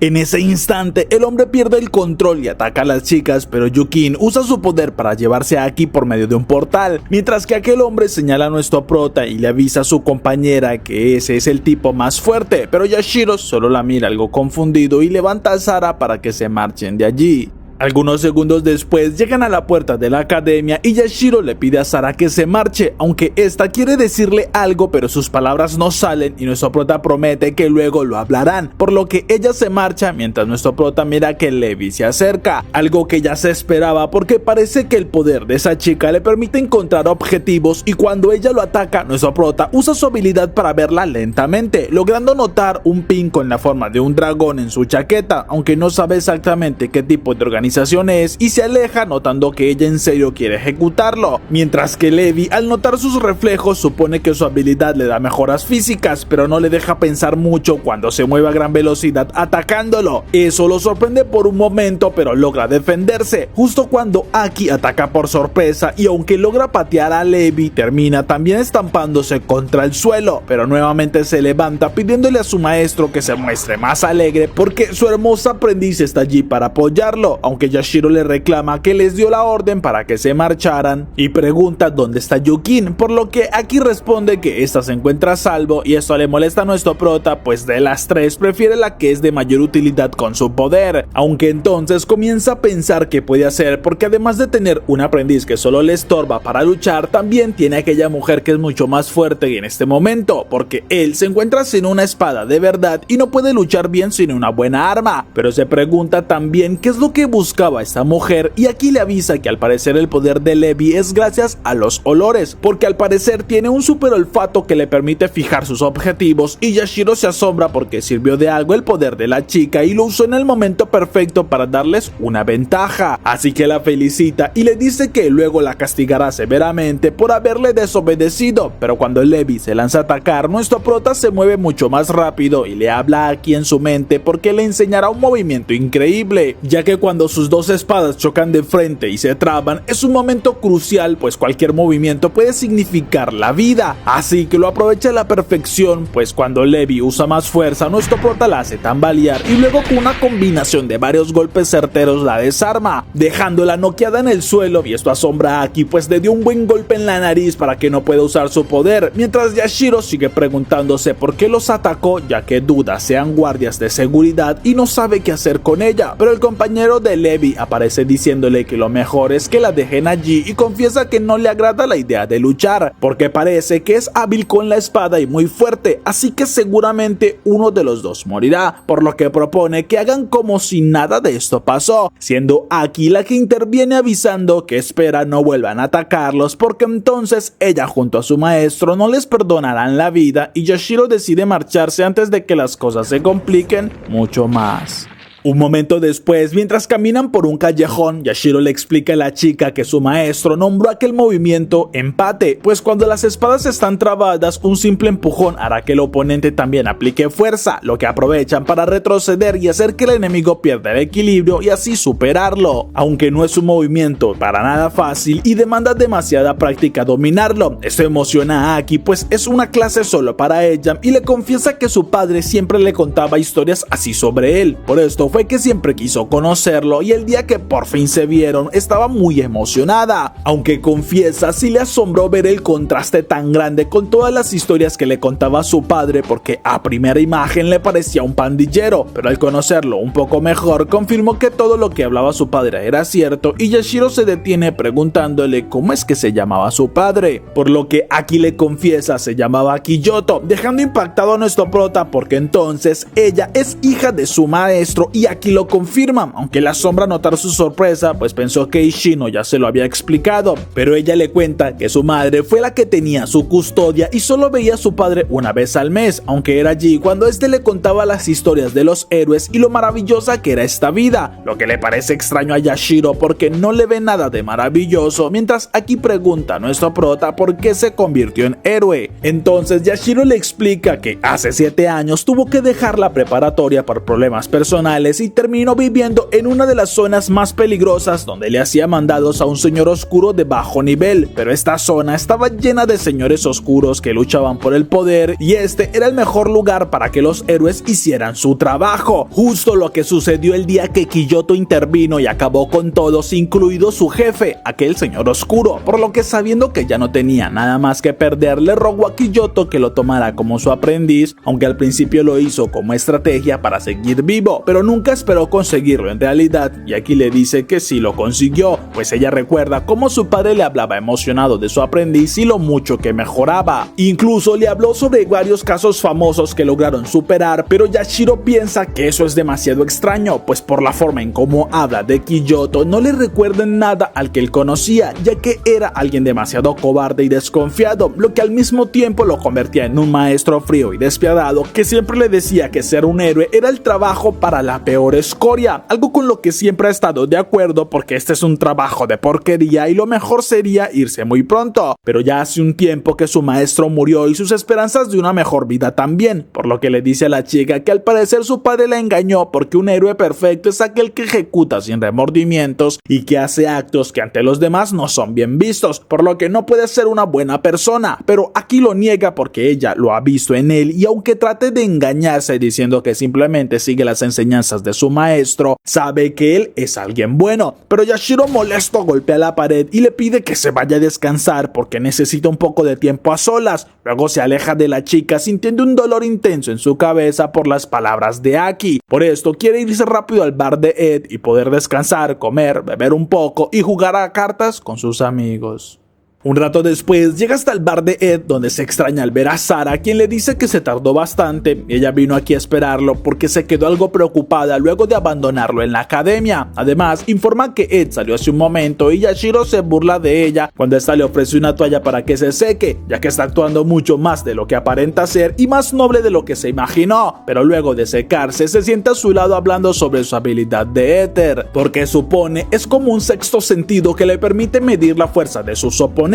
En ese instante, el hombre pierde el control y ataca a las chicas, pero Yukin usa su poder para llevarse a Aki por medio de un portal, mientras que aquel hombre señala a nuestro prota y le avisa a su compañera que ese es el tipo más fuerte, pero Yashiro solo la mira algo confundido y levanta a Sarah para que se marchen de allí. Algunos segundos después llegan a la puerta de la academia y Yashiro le pide a Sarah que se marche, aunque esta quiere decirle algo pero sus palabras no salen y nuestro prota promete que luego lo hablarán, por lo que ella se marcha mientras nuestro prota mira que Levi se acerca, algo que ya se esperaba porque parece que el poder de esa chica le permite encontrar objetivos y cuando ella lo ataca, nuestro prota usa su habilidad para verla lentamente, logrando notar un pin con la forma de un dragón en su chaqueta, aunque no sabe exactamente qué tipo de organización es y se aleja notando que ella en serio quiere ejecutarlo, mientras que Levi al notar sus reflejos supone que su habilidad le da mejoras físicas, pero no le deja pensar mucho cuando se mueve a gran velocidad atacándolo. Eso lo sorprende por un momento pero logra defenderse, justo cuando Aki ataca por sorpresa y aunque logra patear a Levi termina también estampándose contra el suelo, pero nuevamente se levanta pidiéndole a su maestro que se muestre más alegre porque su hermosa aprendiz está allí para apoyarlo, aunque Yashiro le reclama que les dio la orden para que se marcharan y pregunta dónde está Yukin, por lo que Aki responde que esta se encuentra a salvo y esto le molesta a nuestro prota, pues de las tres prefiere la que es de mayor utilidad con su poder, aunque entonces comienza a pensar qué puede hacer porque además de tener un aprendiz que solo le estorba para luchar, también tiene aquella mujer que es mucho más fuerte en este momento, porque él se encuentra sin una espada de verdad y no puede luchar bien sin una buena arma, pero se pregunta también qué es lo que buscaba esta mujer y aquí le avisa que al parecer el poder de Levi es gracias a los olores, porque al parecer tiene un super olfato que le permite fijar sus objetivos y Yashiro se asombra porque sirvió de algo el poder de la chica y lo usó en el momento perfecto para darles una ventaja, así que la felicita y le dice que luego la castigará severamente por haberle desobedecido, pero cuando Levi se lanza a atacar, nuestro prota se mueve mucho más rápido y le habla aquí en su mente porque le enseñará un movimiento increíble, ya que cuando sus dos espadas chocan de frente y se traban, es un momento crucial, pues cualquier movimiento puede significar la vida, así que lo aprovecha a la perfección, pues cuando Levi usa más fuerza, nuestro prota la hace tambalear y luego con una combinación de varios golpes certeros la desarma, dejándola noqueada en el suelo y esto asombra a Aki, pues le dio un buen golpe en la nariz para que no pueda usar su poder, mientras Yashiro sigue preguntándose por qué los atacó, ya que duda sean guardias de seguridad y no sabe qué hacer con ella, pero el compañero de Levi aparece diciéndole que lo mejor es que la dejen allí y confiesa que no le agrada la idea de luchar, porque parece que es hábil con la espada y muy fuerte, así que seguramente uno de los dos morirá, por lo que propone que hagan como si nada de esto pasó, siendo Aki la que interviene avisando que espera no vuelvan a atacarlos porque entonces ella junto a su maestro no les perdonarán la vida y Yashiro decide marcharse antes de que las cosas se compliquen mucho más. Un momento después, mientras caminan por un callejón, Yashiro le explica a la chica que su maestro nombró aquel movimiento empate, pues cuando las espadas están trabadas, un simple empujón hará que el oponente también aplique fuerza, lo que aprovechan para retroceder y hacer que el enemigo pierda el equilibrio y así superarlo, aunque no es un movimiento para nada fácil y demanda demasiada práctica dominarlo. Esto emociona a Aki, pues es una clase solo para ella y le confiesa que su padre siempre le contaba historias así sobre él, por esto caso fue que siempre quiso conocerlo y el día que por fin se vieron estaba muy emocionada, aunque confiesa sí le asombró ver el contraste tan grande con todas las historias que le contaba su padre, porque a primera imagen le parecía un pandillero, pero al conocerlo un poco mejor confirmó que todo lo que hablaba su padre era cierto y Yashiro se detiene preguntándole cómo es que se llamaba su padre, por lo que Aki le confiesa se llamaba Kiyoto, dejando impactado a nuestro prota porque entonces ella es hija de su maestro y Aki lo confirma, aunque le asombra notar su sorpresa pues pensó que Ishino ya se lo había explicado, pero ella le cuenta que su madre fue la que tenía su custodia y solo veía a su padre una vez al mes, aunque era allí cuando este le contaba las historias de los héroes y lo maravillosa que era esta vida, lo que le parece extraño a Yashiro porque no le ve nada de maravilloso, mientras Aki pregunta a nuestro prota por qué se convirtió en héroe. Entonces Yashiro le explica que hace 7 años tuvo que dejar la preparatoria por problemas personales y terminó viviendo en una de las zonas más peligrosas donde le hacía mandados a un señor oscuro de bajo nivel, pero esta zona estaba llena de señores oscuros que luchaban por el poder y este era el mejor lugar para que los héroes hicieran su trabajo, justo lo que sucedió el día que Kiyoto intervino y acabó con todos, incluido su jefe, aquel señor oscuro, por lo que sabiendo que ya no tenía nada más que perder, le rogó a Kiyoto que lo tomara como su aprendiz, aunque al principio lo hizo como estrategia para seguir vivo, pero nunca esperó conseguirlo en realidad, y aquí le dice que sí lo consiguió, pues ella recuerda cómo su padre le hablaba emocionado de su aprendiz y lo mucho que mejoraba. Incluso le habló sobre varios casos famosos que lograron superar, pero Yashiro piensa que eso es demasiado extraño, pues por la forma en cómo habla de Kiyoto no le recuerda en nada al que él conocía, ya que era alguien demasiado cobarde y desconfiado, lo que al mismo tiempo lo convertía en un maestro frío y despiadado que siempre le decía que ser un héroe era el trabajo para la peor escoria, algo con lo que siempre ha estado de acuerdo porque este es un trabajo de porquería y lo mejor sería irse muy pronto, pero ya hace un tiempo que su maestro murió y sus esperanzas de una mejor vida también, por lo que le dice a la chica que al parecer su padre la engañó porque un héroe perfecto es aquel que ejecuta sin remordimientos y que hace actos que ante los demás no son bien vistos, por lo que no puede ser una buena persona, pero aquí lo niega porque ella lo ha visto en él y aunque trate de engañarse diciendo que simplemente sigue las enseñanzas de su maestro, sabe que él es alguien bueno, pero Yashiro molesto golpea la pared y le pide que se vaya a descansar porque necesita un poco de tiempo a solas, luego se aleja de la chica sintiendo un dolor intenso en su cabeza por las palabras de Aki, por esto quiere irse rápido al bar de Ed y poder descansar, comer, beber un poco y jugar a cartas con sus amigos. Un rato después llega hasta el bar de Ed donde se extraña al ver a Sara, quien le dice que se tardó bastante. Ella vino aquí a esperarlo porque se quedó algo preocupada luego de abandonarlo en la academia. Además, informa que Ed salió hace un momento y Yashiro se burla de ella cuando esta le ofrece una toalla para que se seque, ya que está actuando mucho más de lo que aparenta ser y más noble de lo que se imaginó. Pero luego de secarse, se sienta a su lado hablando sobre su habilidad de éter, porque supone es como un sexto sentido que le permite medir la fuerza de sus oponentes,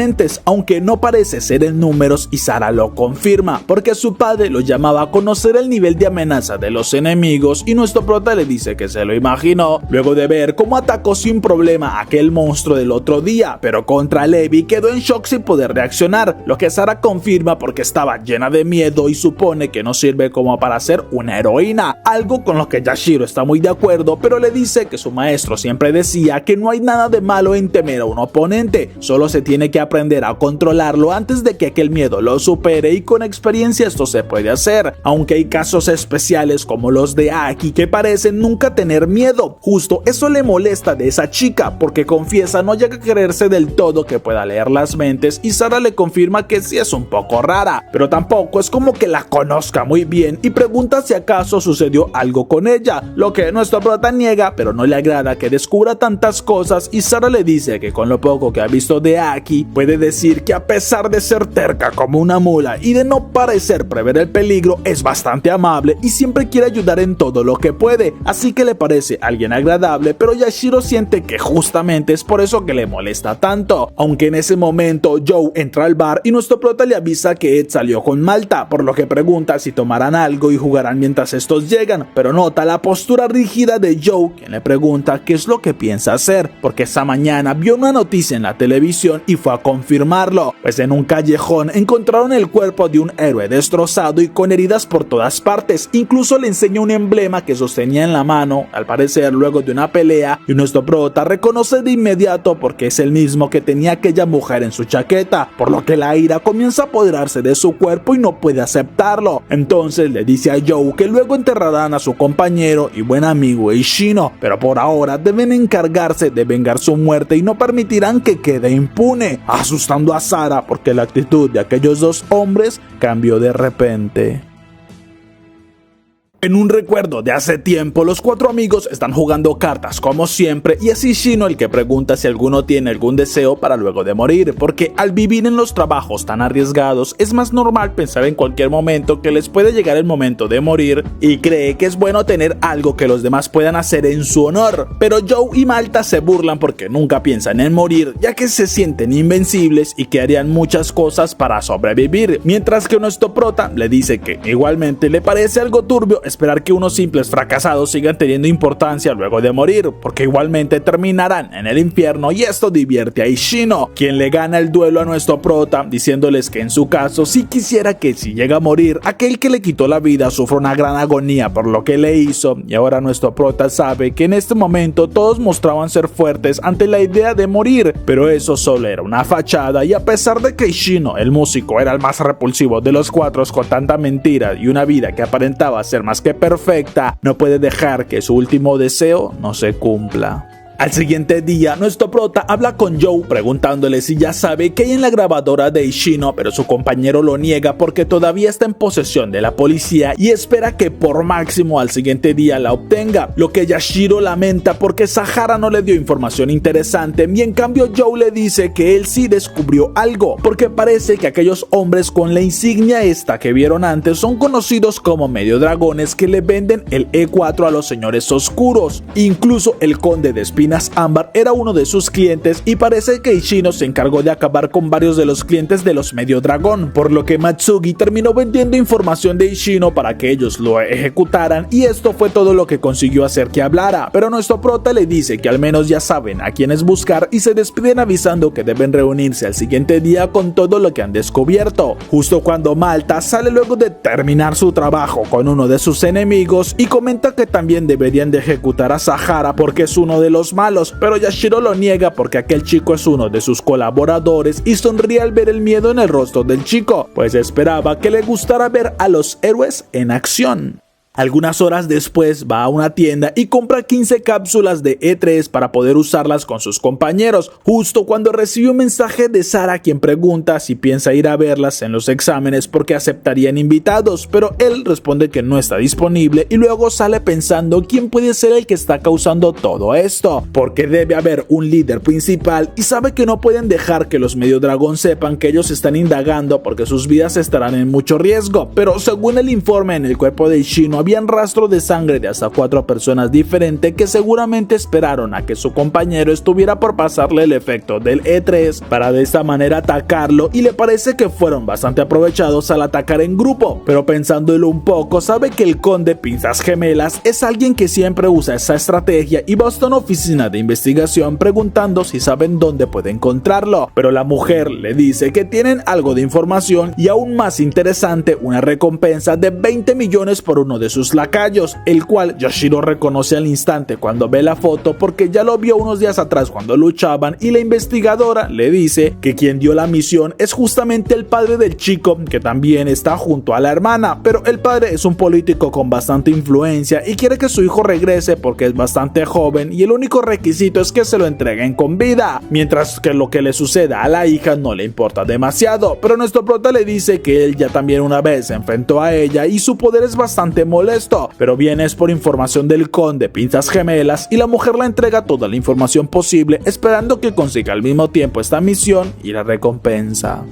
aunque no parece ser en números y Sara lo confirma, porque su padre lo llamaba a conocer el nivel de amenaza de los enemigos y nuestro prota le dice que se lo imaginó, luego de ver cómo atacó sin problema a aquel monstruo del otro día, pero contra Levi quedó en shock sin poder reaccionar, lo que Sara confirma porque estaba llena de miedo y supone que no sirve como para ser una heroína, algo con lo que Yashiro está muy de acuerdo, pero le dice que su maestro siempre decía que no hay nada de malo en temer a un oponente, solo se tiene que aprender a controlarlo antes de que aquel miedo lo supere y con experiencia esto se puede hacer, aunque hay casos especiales como los de Aki que parecen nunca tener miedo. Justo eso le molesta de esa chica porque confiesa no llega a creerse del todo que pueda leer las mentes y Sara le confirma que sí es un poco rara, pero tampoco es como que la conozca muy bien y pregunta si acaso sucedió algo con ella, lo que nuestro prota niega, pero no le agrada que descubra tantas cosas y Sara le dice que con lo poco que ha visto de Aki puede decir que a pesar de ser terca como una mula y de no parecer prever el peligro, es bastante amable y siempre quiere ayudar en todo lo que puede, así que le parece alguien agradable, pero Yashiro siente que justamente es por eso que le molesta tanto, aunque en ese momento Joe entra al bar y nuestro prota le avisa que Ed salió con Malta, por lo que pregunta si tomarán algo y jugarán mientras estos llegan, pero nota la postura rígida de Joe, quien le pregunta qué es lo que piensa hacer, porque esa mañana vio una noticia en la televisión y fue a confirmarlo, pues en un callejón encontraron el cuerpo de un héroe destrozado y con heridas por todas partes. Incluso le enseña un emblema que sostenía en la mano, al parecer luego de una pelea, y nuestro prota reconoce de inmediato porque es el mismo que tenía aquella mujer en su chaqueta, por lo que la ira comienza a apoderarse de su cuerpo y no puede aceptarlo. Entonces le dice a Joe que luego enterrarán a su compañero y buen amigo Ishino, pero por ahora deben encargarse de vengar su muerte y no permitirán que quede impune, asustando a Sara porque la actitud de aquellos dos hombres cambió de repente. En un recuerdo de hace tiempo, los cuatro amigos están jugando cartas como siempre y es Ishino el que pregunta si alguno tiene algún deseo para luego de morir, porque al vivir en los trabajos tan arriesgados es más normal pensar en cualquier momento que les puede llegar el momento de morir y cree que es bueno tener algo que los demás puedan hacer en su honor. Pero Joe y Malta se burlan porque nunca piensan en morir, ya que se sienten invencibles y que harían muchas cosas para sobrevivir, mientras que nuestro prota le dice que igualmente le parece algo turbio esperar que unos simples fracasados sigan teniendo importancia luego de morir, porque igualmente terminarán en el infierno, y esto divierte a Ishino, quien le gana el duelo a nuestro prota, diciéndoles que en su caso sí quisiera que si llega a morir, aquel que le quitó la vida sufra una gran agonía por lo que le hizo, y ahora nuestro prota sabe que en este momento todos mostraban ser fuertes ante la idea de morir, pero eso solo era una fachada, y a pesar de que Ishino, el músico, era el más repulsivo de los cuatro con tanta mentira y una vida que aparentaba ser más que perfecta, no puede dejar que su último deseo no se cumpla. Al siguiente día, nuestro prota habla con Joe preguntándole si ya sabe qué hay en la grabadora de Ishino, pero su compañero lo niega porque todavía está en posesión de la policía y espera que por máximo al siguiente día la obtenga, lo que Yashiro lamenta porque Sahara no le dio información interesante, y en cambio Joe le dice que él sí descubrió algo, porque parece que aquellos hombres con la insignia esta que vieron antes son conocidos como medio dragones que le venden el E4 a los señores oscuros. Incluso el conde de Espinas Ámbar era uno de sus clientes y parece que Ishino se encargó de acabar con varios de los clientes de los medio dragón, por lo que Matsugi terminó vendiendo información de Ishino para que ellos lo ejecutaran, y esto fue todo lo que consiguió hacer que hablara. Pero nuestro prota le dice que al menos ya saben a quiénes buscar y se despiden avisando que deben reunirse al siguiente día con todo lo que han descubierto, justo cuando Malta sale luego de terminar su trabajo con uno de sus enemigos y comenta que también deberían de ejecutar a Sahara porque es uno de los malos, pero Yashiro lo niega porque aquel chico es uno de sus colaboradores y sonríe al ver el miedo en el rostro del chico, pues esperaba que le gustara ver a los héroes en acción. Algunas horas después va a una tienda y compra 15 cápsulas de E3 para poder usarlas con sus compañeros, justo cuando recibe un mensaje de Sara, quien pregunta si piensa ir a verlas en los exámenes porque aceptarían invitados, pero él responde que no está disponible y luego sale pensando quién puede ser el que está causando todo esto, porque debe haber un líder principal y sabe que no pueden dejar que los medio dragón sepan que ellos están indagando porque sus vidas estarán en mucho riesgo. Pero según el informe, en el cuerpo de Ishino habían rastro de sangre de hasta 4 personas diferentes que seguramente esperaron a que su compañero estuviera por pasarle el efecto del E3 para de esta manera atacarlo, y le parece que fueron bastante aprovechados al atacar en grupo, pero pensándolo un poco sabe que el conde Pinzas Gemelas es alguien que siempre usa esa estrategia y va hasta una oficina de investigación preguntando si saben dónde puede encontrarlo, pero la mujer le dice que tienen algo de información y aún más interesante, una recompensa de 20 millones por uno de sus lacayos, el cual Yashiro reconoce al instante cuando ve la foto porque ya lo vio unos días atrás cuando luchaban, y la investigadora le dice que quien dio la misión es justamente el padre del chico, que también está junto a la hermana, pero el padre es un político con bastante influencia y quiere que su hijo regrese porque es bastante joven y el único requisito es que se lo entreguen con vida, mientras que lo que le suceda a la hija no le importa demasiado. Pero nuestro prota le dice que él ya también una vez se enfrentó a ella y su poder es bastante molesto, pero viene es por información del conde Pinzas Gemelas, y la mujer le entrega toda la información posible esperando que consiga al mismo tiempo esta misión y la recompensa.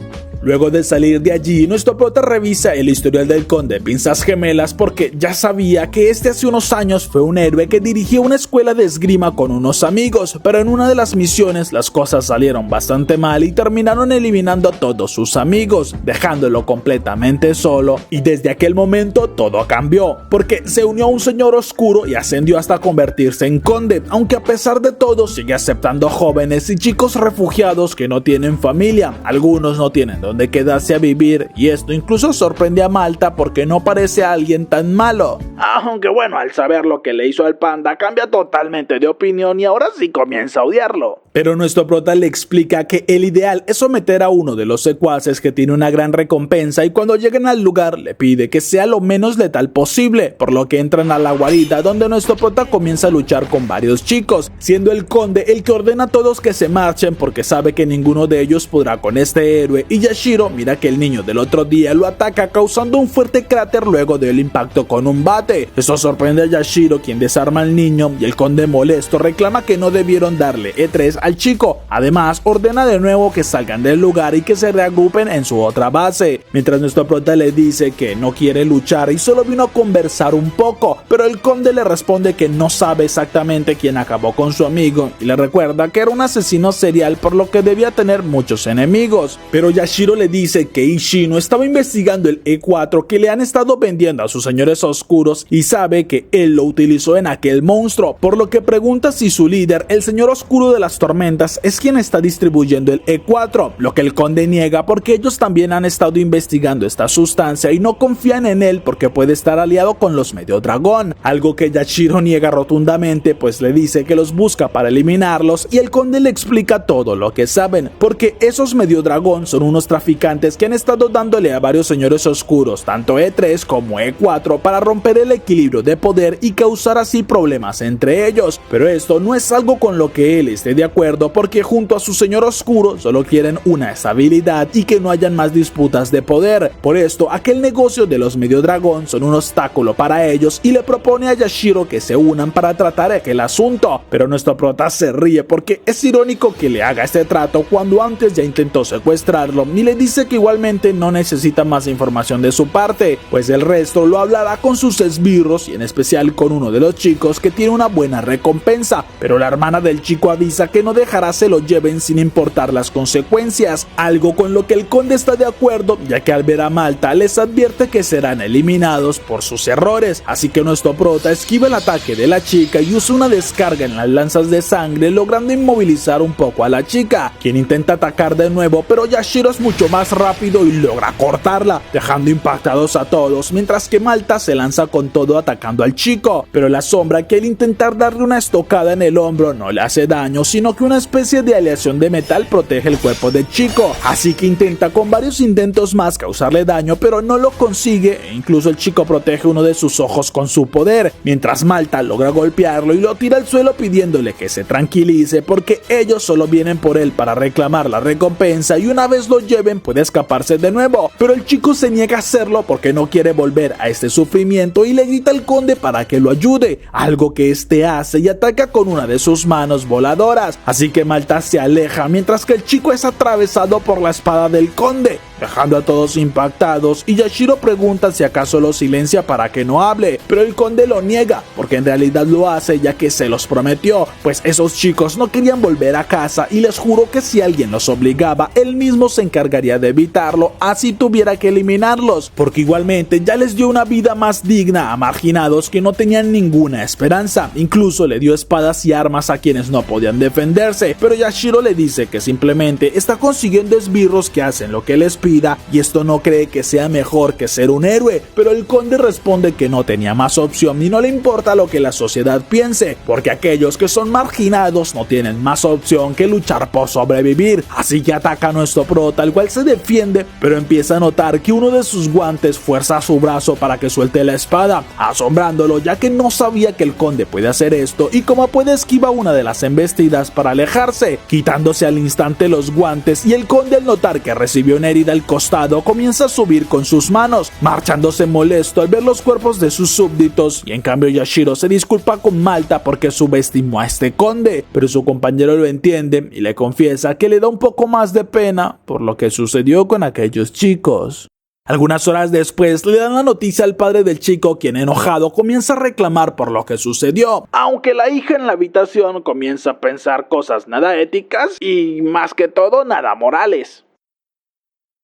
Luego de salir de allí, nuestro prota revisa el historial del conde Pinzas Gemelas porque ya sabía que este hace unos años fue un héroe que dirigió una escuela de esgrima con unos amigos, pero en una de las misiones las cosas salieron bastante mal y terminaron eliminando a todos sus amigos, dejándolo completamente solo, y desde aquel momento todo cambió, porque se unió a un señor oscuro y ascendió hasta convertirse en conde, aunque a pesar de todo sigue aceptando jóvenes y chicos refugiados que no tienen familia. Algunos no tienen dónde quedarse a vivir, y esto incluso sorprende a Malta porque no parece alguien tan malo. Aunque bueno, al saber lo que le hizo al panda cambia totalmente de opinión y ahora sí comienza a odiarlo. Pero nuestro prota le explica que el ideal es someter a uno de los secuaces que tiene una gran recompensa, y cuando lleguen al lugar le pide que sea lo menos letal posible, por lo que entran a la guarida donde nuestro prota comienza a luchar con varios chicos, siendo el conde el que ordena a todos que se marchen porque sabe que ninguno de ellos podrá con este héroe, y Yashiro mira que el niño del otro día lo ataca causando un fuerte cráter luego del impacto con un bate. Eso sorprende a Yashiro, quien desarma al niño, y el conde molesto reclama que no debieron darle E3 al chico. Además, ordena de nuevo que salgan del lugar y que se reagrupen en su otra base, mientras nuestro prota le dice que no quiere luchar y solo vino a conversar un poco, pero el conde le responde que no sabe exactamente quién acabó con su amigo y le recuerda que era un asesino serial, por lo que debía tener muchos enemigos. Pero Yashiro le dice que Ishino estaba investigando el E4 que le han estado vendiendo a sus señores oscuros y sabe que él lo utilizó en aquel monstruo, por lo que pregunta si su líder, el señor oscuro de las tormentas, es quien está distribuyendo el E4, lo que el conde niega porque ellos también han estado investigando esta sustancia y no confían en él porque puede estar aliado con los Medio Dragón, algo que Yashiro niega rotundamente, pues le dice que los busca para eliminarlos, y el conde le explica todo lo que saben, porque esos Medio Dragón son unos traficantes que han estado dándole a varios señores oscuros, tanto E3 como E4, para romper el equilibrio de poder y causar así problemas entre ellos, pero esto no es algo con lo que él esté de acuerdo, porque junto a su señor oscuro solo quieren una estabilidad y que no hayan más disputas de poder. Por esto, aquel negocio de los Medio Dragón son un obstáculo para ellos y le propone a Yashiro que se unan para tratar aquel asunto, pero nuestro prota se ríe porque es irónico que le haga este trato cuando antes ya intentó secuestrarlo, y le dice que igualmente no necesita más información de su parte, pues el resto lo hablará con sus esbirros y en especial con uno de los chicos que tiene una buena recompensa, pero la hermana del chico avisa que no dejará se lo lleven sin importar las consecuencias, algo con lo que el conde está de acuerdo, ya que al ver a Malta les advierte que serán eliminados por sus errores, así que nuestro prota esquiva el ataque de la chica y usa una descarga en las lanzas de sangre, logrando inmovilizar un poco a la chica, quien intenta atacar de nuevo, pero Yashiro es mucho más rápido y logra cortarla, dejando impactados a todos, mientras que Malta se lanza con todo atacando al chico, pero la sombra, que al intentar darle una estocada en el hombro no le hace daño, sino que una especie de aleación de metal protege el cuerpo del chico, así que intenta con varios intentos más causarle daño, pero no lo consigue, e incluso el chico protege uno de sus ojos con su poder, mientras Malta logra golpearlo y lo tira al suelo pidiéndole que se tranquilice porque ellos solo vienen por él para reclamar la recompensa, y una vez lo lleven puede escaparse de nuevo, pero el chico se niega a hacerlo porque no quiere volver a este sufrimiento y le grita al conde para que lo ayude, algo que este hace y ataca con una de sus manos voladoras, así que Malta se aleja mientras que el chico es atravesado por la espada del conde, dejando a todos impactados, y Yashiro pregunta si acaso lo silencia para que no hable, pero el conde lo niega, porque en realidad lo hace ya que se los prometió, pues esos chicos no querían volver a casa y les juró que si alguien los obligaba, él mismo se encargaría de evitarlo, así tuviera que eliminarlos, porque igualmente ya les dio una vida más digna a marginados que no tenían ninguna esperanza, incluso le dio espadas y armas a quienes no podían defenderse, pero Yashiro le dice que simplemente está consiguiendo esbirros que hacen lo que les pida, y esto no cree que sea mejor que ser un héroe, pero el conde responde que no tenía más opción y no le importa lo que la sociedad piense, porque aquellos que son marginados no tienen más opción que luchar por sobrevivir, así que ataca a nuestro prota, el cual se defiende, pero empieza a notar que uno de sus guantes fuerza su brazo para que suelte la espada, asombrándolo ya que no sabía que el conde puede hacer esto, y como puede esquiva una de las embestidas para alejarse, quitándose al instante los guantes, y el conde al notar que recibió una herida al al costado comienza a subir con sus manos, marchándose molesto al ver los cuerpos de sus súbditos, y en cambio Yashiro se disculpa con Malta porque subestimó a este conde, pero su compañero lo entiende y le confiesa que le da un poco más de pena por lo que sucedió con aquellos chicos. Algunas horas después le dan la noticia al padre del chico, quien enojado comienza a reclamar por lo que sucedió, aunque la hija en la habitación comienza a pensar cosas nada éticas y más que todo nada morales.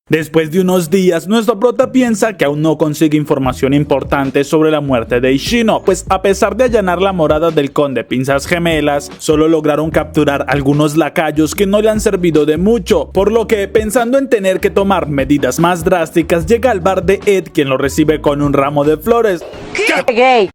Después de unos días, nuestro prota piensa que aún no consigue información importante sobre la muerte de Ishino, pues a pesar de allanar la morada del conde Pinzas Gemelas, solo lograron capturar algunos lacayos que no le han servido de mucho, por lo que, pensando en tener que tomar medidas más drásticas, llega al bar de Ed, quien lo recibe con un ramo de flores. ¡Qué gay!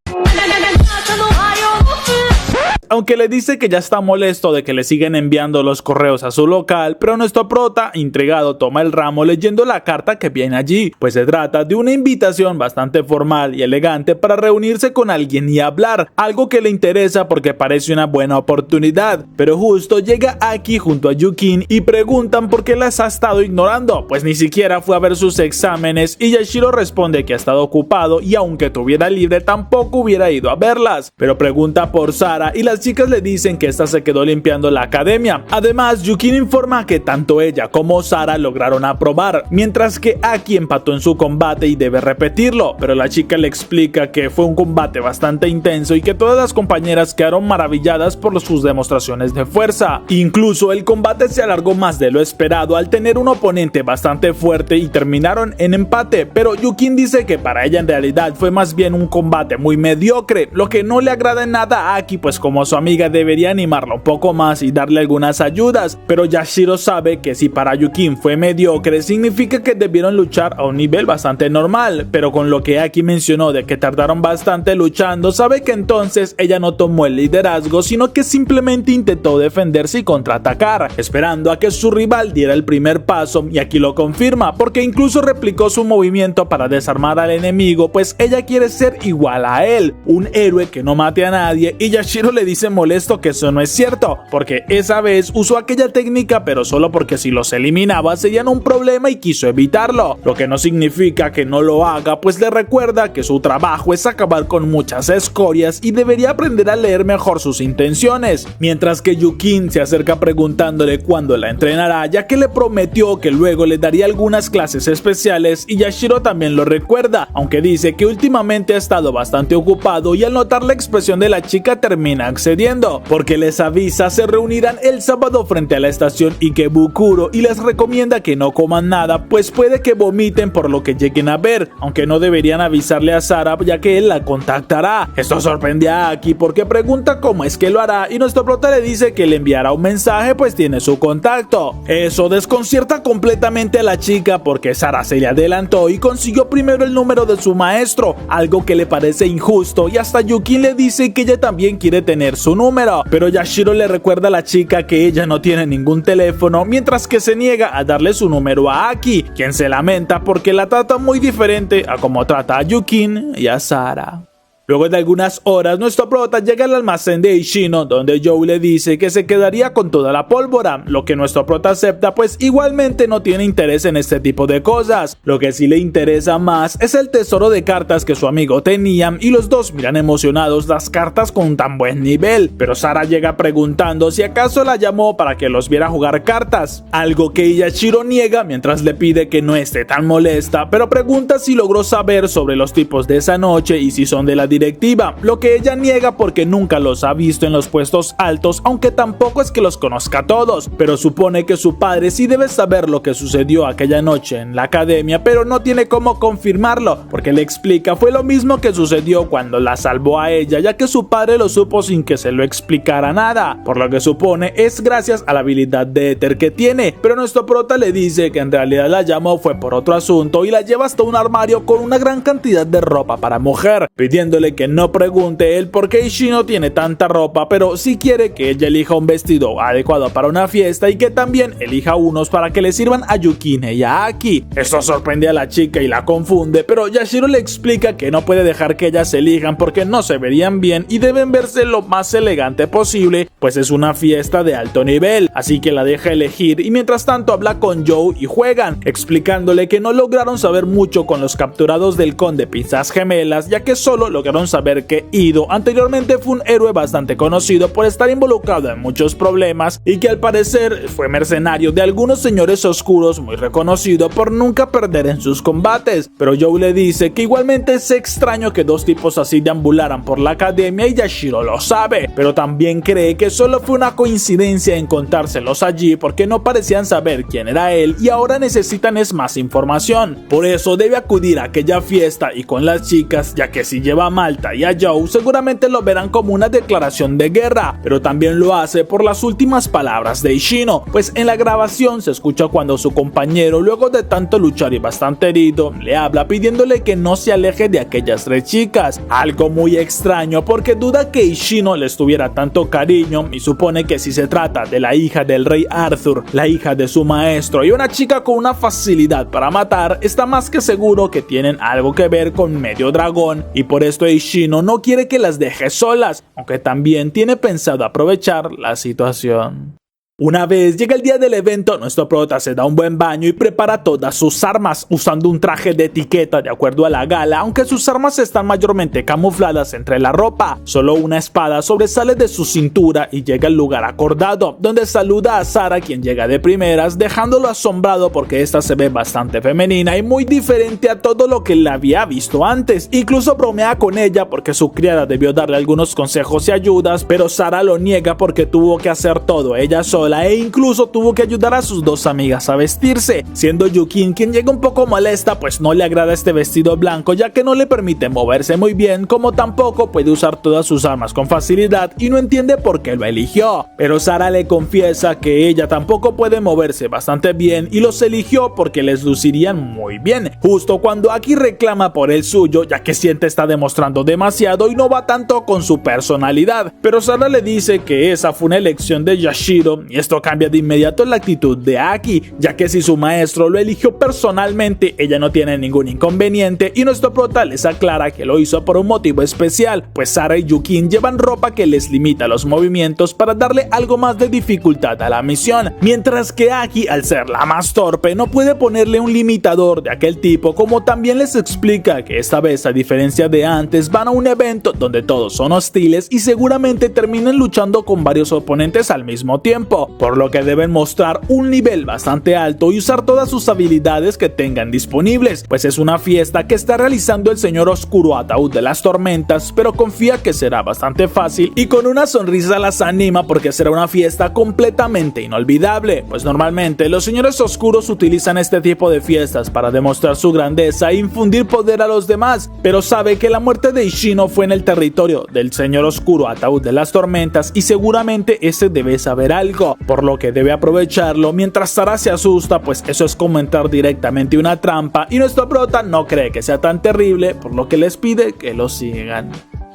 Aunque le dice que ya está molesto de que le siguen enviando los correos a su local, pero nuestro prota, intrigado, toma el ramo leyendo la carta que viene allí, pues se trata de una invitación bastante formal y elegante para reunirse con alguien y hablar, algo que le interesa porque parece una buena oportunidad. Pero justo llega Aki junto a Yukin y preguntan por qué las ha estado ignorando, pues ni siquiera fue a ver sus exámenes, y Yashiro responde que ha estado ocupado y aunque tuviera libre tampoco hubiera ido a verlas, pero pregunta por Sara y las chicas le dicen que esta se quedó limpiando la academia. Además, Yukin informa que tanto ella como Sara lograron aprobar, mientras que Aki empató en su combate y debe repetirlo, pero la chica le explica que fue un combate bastante intenso y que todas las compañeras quedaron maravilladas por sus demostraciones de fuerza. Incluso el combate se alargó más de lo esperado al tener un oponente bastante fuerte y terminaron en empate, pero Yukin dice que para ella en realidad fue más bien un combate muy mediocre, lo que no le agrada en nada a Aki, pues como su amiga debería animarla un poco más y darle algunas ayudas, pero Yashiro sabe que si para Yukin fue mediocre significa que debieron luchar a un nivel bastante normal, pero con lo que Aki mencionó de que tardaron bastante luchando, sabe que entonces ella no tomó el liderazgo, sino que simplemente intentó defenderse y contraatacar, esperando a que su rival diera el primer paso, y aquí lo confirma, porque incluso replicó su movimiento para desarmar al enemigo, pues ella quiere ser igual a él, un héroe que no mate a nadie, y Yashiro le dice molesto que eso no es cierto, porque esa vez usó aquella técnica pero solo porque si los eliminaba serían un problema y quiso evitarlo, lo que no significa que no lo haga, pues le recuerda que su trabajo es acabar con muchas escorias y debería aprender a leer mejor sus intenciones, mientras que Yukin se acerca preguntándole cuándo la entrenará, ya que le prometió que luego le daría algunas clases especiales, y Yashiro también lo recuerda, aunque dice que últimamente ha estado bastante ocupado, y al notar la expresión de la chica termina accediendo, porque les avisa se reunirán el sábado frente a la estación Ikebukuro y les recomienda que no coman nada, pues puede que vomiten por lo que lleguen a ver, aunque no deberían avisarle a Sara ya que él la contactará. Esto sorprende a Aki porque pregunta cómo es que lo hará y nuestro prota le dice que le enviará un mensaje pues tiene su contacto. Eso desconcierta completamente a la chica porque Sara se le adelantó y consiguió primero el número de su maestro, algo que le parece injusto, y hasta Yukin le dice que ella también quiere tener su número, pero Yashiro le recuerda a la chica que ella no tiene ningún teléfono, mientras que se niega a darle su número a Aki, quien se lamenta porque la trata muy diferente a como trata a Yukin y a Sara. Luego de algunas horas, nuestro prota llega al almacén de Ishino, donde Joe le dice que se quedaría con toda la pólvora, lo que nuestro prota acepta, pues igualmente no tiene interés en este tipo de cosas. Lo que sí le interesa más es el tesoro de cartas que su amigo tenía, y los dos miran emocionados las cartas con tan buen nivel, pero Sara llega preguntando si acaso la llamó para que los viera jugar cartas, algo que Yashiro niega mientras le pide que no esté tan molesta, pero pregunta si logró saber sobre los tipos de esa noche y si son de la directiva, lo que ella niega porque nunca los ha visto en los puestos altos, aunque tampoco es que los conozca a todos, pero supone que su padre sí debe saber lo que sucedió aquella noche en la academia, pero no tiene cómo confirmarlo, porque le explica fue lo mismo que sucedió cuando la salvó a ella, ya que su padre lo supo sin que se lo explicara nada, por lo que supone es gracias a la habilidad de éter que tiene, pero nuestro prota le dice que en realidad la llamó fue por otro asunto y la lleva hasta un armario con una gran cantidad de ropa para mujer, pidiéndole pidiéndole que no pregunte el por qué Ishino tiene tanta ropa, pero sí quiere que ella elija un vestido adecuado para una fiesta y que también elija unos para que le sirvan a Yukine y a Aki. Esto sorprende a la chica y la confunde, pero Yashiro le explica que no puede dejar que ellas elijan porque no se verían bien y deben verse lo más elegante posible, pues es una fiesta de alto nivel, así que la deja elegir y mientras tanto habla con Joe y juegan, explicándole que no lograron saber mucho con los capturados del Conde Pinzas Gemelas, ya que solo lograron saber que Ido anteriormente fue un héroe bastante conocido por estar involucrado en muchos problemas y que al parecer fue mercenario de algunos señores oscuros muy reconocido por nunca perder en sus combates, pero Joe le dice que igualmente es extraño que dos tipos así deambularan por la academia y Yashiro lo sabe, pero también cree que solo fue una coincidencia encontrárselos allí porque no parecían saber quién era él y ahora necesitan más información. Por eso debe acudir a aquella fiesta y con las chicas, ya que si lleva a Malta y a Joe seguramente lo verán como una declaración de guerra, pero también lo hace por las últimas palabras de Ishino, pues en la grabación se escucha cuando su compañero, luego de tanto luchar y bastante herido, le habla pidiéndole que no se aleje de aquellas tres chicas, algo muy extraño porque duda que Ishino les tuviera tanto cariño y supone que si se trata de la hija del rey Arthur, la hija de su maestro y una chica con una facilidad para matar, está más que seguro que tienen algo que ver con Medio Dragón y por esto Ishino no quiere que las deje solas, aunque también tiene pensado aprovechar la situación. Una vez llega el día del evento, nuestro prota se da un buen baño y prepara todas sus armas, usando un traje de etiqueta de acuerdo a la gala, aunque sus armas están mayormente camufladas entre la ropa. Solo una espada sobresale de su cintura y llega al lugar acordado, donde saluda a Sara, quien llega de primeras, dejándolo asombrado porque esta se ve bastante femenina y muy diferente a todo lo que le había visto antes. Incluso bromea con ella porque su criada debió darle algunos consejos y ayudas, pero Sara lo niega porque tuvo que hacer todo ella sola e incluso tuvo que ayudar a sus dos amigas a vestirse, siendo Yukin quien llega un poco molesta pues no le agrada este vestido blanco ya que no le permite moverse muy bien, como tampoco puede usar todas sus armas con facilidad y no entiende por qué lo eligió, pero Sara le confiesa que ella tampoco puede moverse bastante bien y los eligió porque les lucirían muy bien, justo cuando Aki reclama por el suyo ya que siente está demostrando demasiado y no va tanto con su personalidad, pero Sara le dice que esa fue una elección de Yashiro y esto cambia de inmediato la actitud de Aki, ya que si su maestro lo eligió personalmente, ella no tiene ningún inconveniente y nuestro prota les aclara que lo hizo por un motivo especial, pues Sara y Yukin llevan ropa que les limita los movimientos para darle algo más de dificultad a la misión, mientras que Aki, al ser la más torpe, no puede ponerle un limitador de aquel tipo, como también les explica que esta vez, a diferencia de antes, van a un evento donde todos son hostiles y seguramente terminen luchando con varios oponentes al mismo tiempo, por lo que deben mostrar un nivel bastante alto y usar todas sus habilidades que tengan disponibles, pues es una fiesta que está realizando el señor oscuro Ataúd de las Tormentas, pero confía que será bastante fácil y con una sonrisa las anima porque será una fiesta completamente inolvidable, pues normalmente los señores oscuros utilizan este tipo de fiestas para demostrar su grandeza e infundir poder a los demás, pero sabe que la muerte de Ishino fue en el territorio del señor oscuro Ataúd de las Tormentas y seguramente ese debe saber algo, por lo que debe aprovecharlo, mientras Sara se asusta pues eso es como entrar directamente una trampa y nuestro prota no cree que sea tan terrible, por lo que les pide que lo sigan.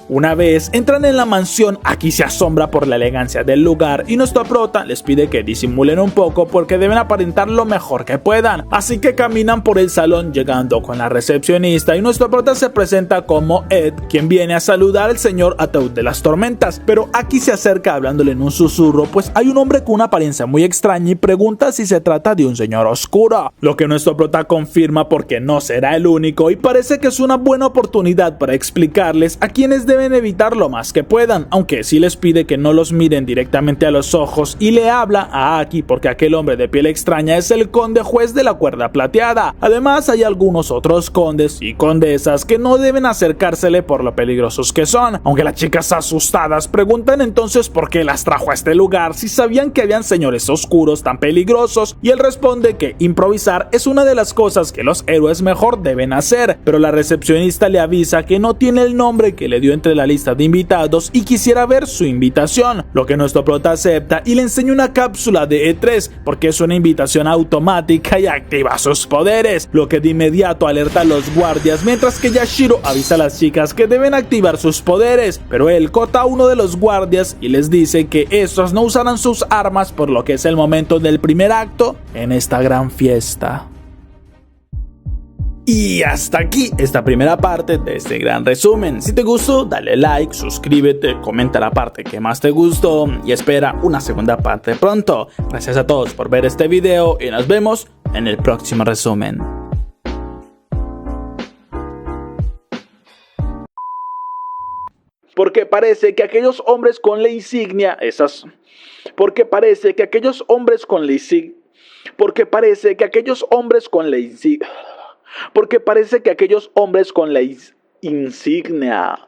Una vez entran en la mansión, Aki se asombra por la elegancia del lugar y nuestro prota les pide que disimulen un poco porque deben aparentar lo mejor que puedan, así que caminan por el salón llegando con la recepcionista y nuestro prota se presenta como Ed, quien viene a saludar al señor Ataúd de las Tormentas, pero Aki se acerca hablándole en un susurro pues hay un hombre con una apariencia muy extraña y pregunta si se trata de un señor oscuro, lo que nuestro prota confirma porque no será el único y parece que es una buena oportunidad para explicarles a quienes deben evitar lo más que puedan, aunque sí les pide que no los miren directamente a los ojos y le habla a Aki porque aquel hombre de piel extraña es el conde juez de la cuerda plateada. Además hay algunos otros condes y condesas que no deben acercársele por lo peligrosos que son, aunque las chicas asustadas preguntan entonces por qué las trajo a este lugar si sabían que habían señores oscuros tan peligrosos y él responde que improvisar es una de las cosas que los héroes mejor deben hacer, pero la recepcionista le avisa que no tiene el nombre que le dio entre entre la lista de invitados y quisiera ver su invitación, lo que nuestro prota acepta y le enseña una cápsula de E3 porque es una invitación automática y activa sus poderes, lo que de inmediato alerta a los guardias, mientras que Yashiro avisa a las chicas que deben activar sus poderes, pero él corta a uno de los guardias y les dice que estos no usarán sus armas por lo que es el momento del primer acto en esta gran fiesta. Y hasta aquí esta primera parte de este gran resumen. Si te gustó, dale like, suscríbete, comenta la parte que más te gustó y espera una segunda parte pronto. Gracias a todos por ver este video y nos vemos en el próximo resumen. Porque parece que aquellos hombres con la insignia, Porque parece que aquellos hombres con la insignia... Porque parece que aquellos hombres con la insignia...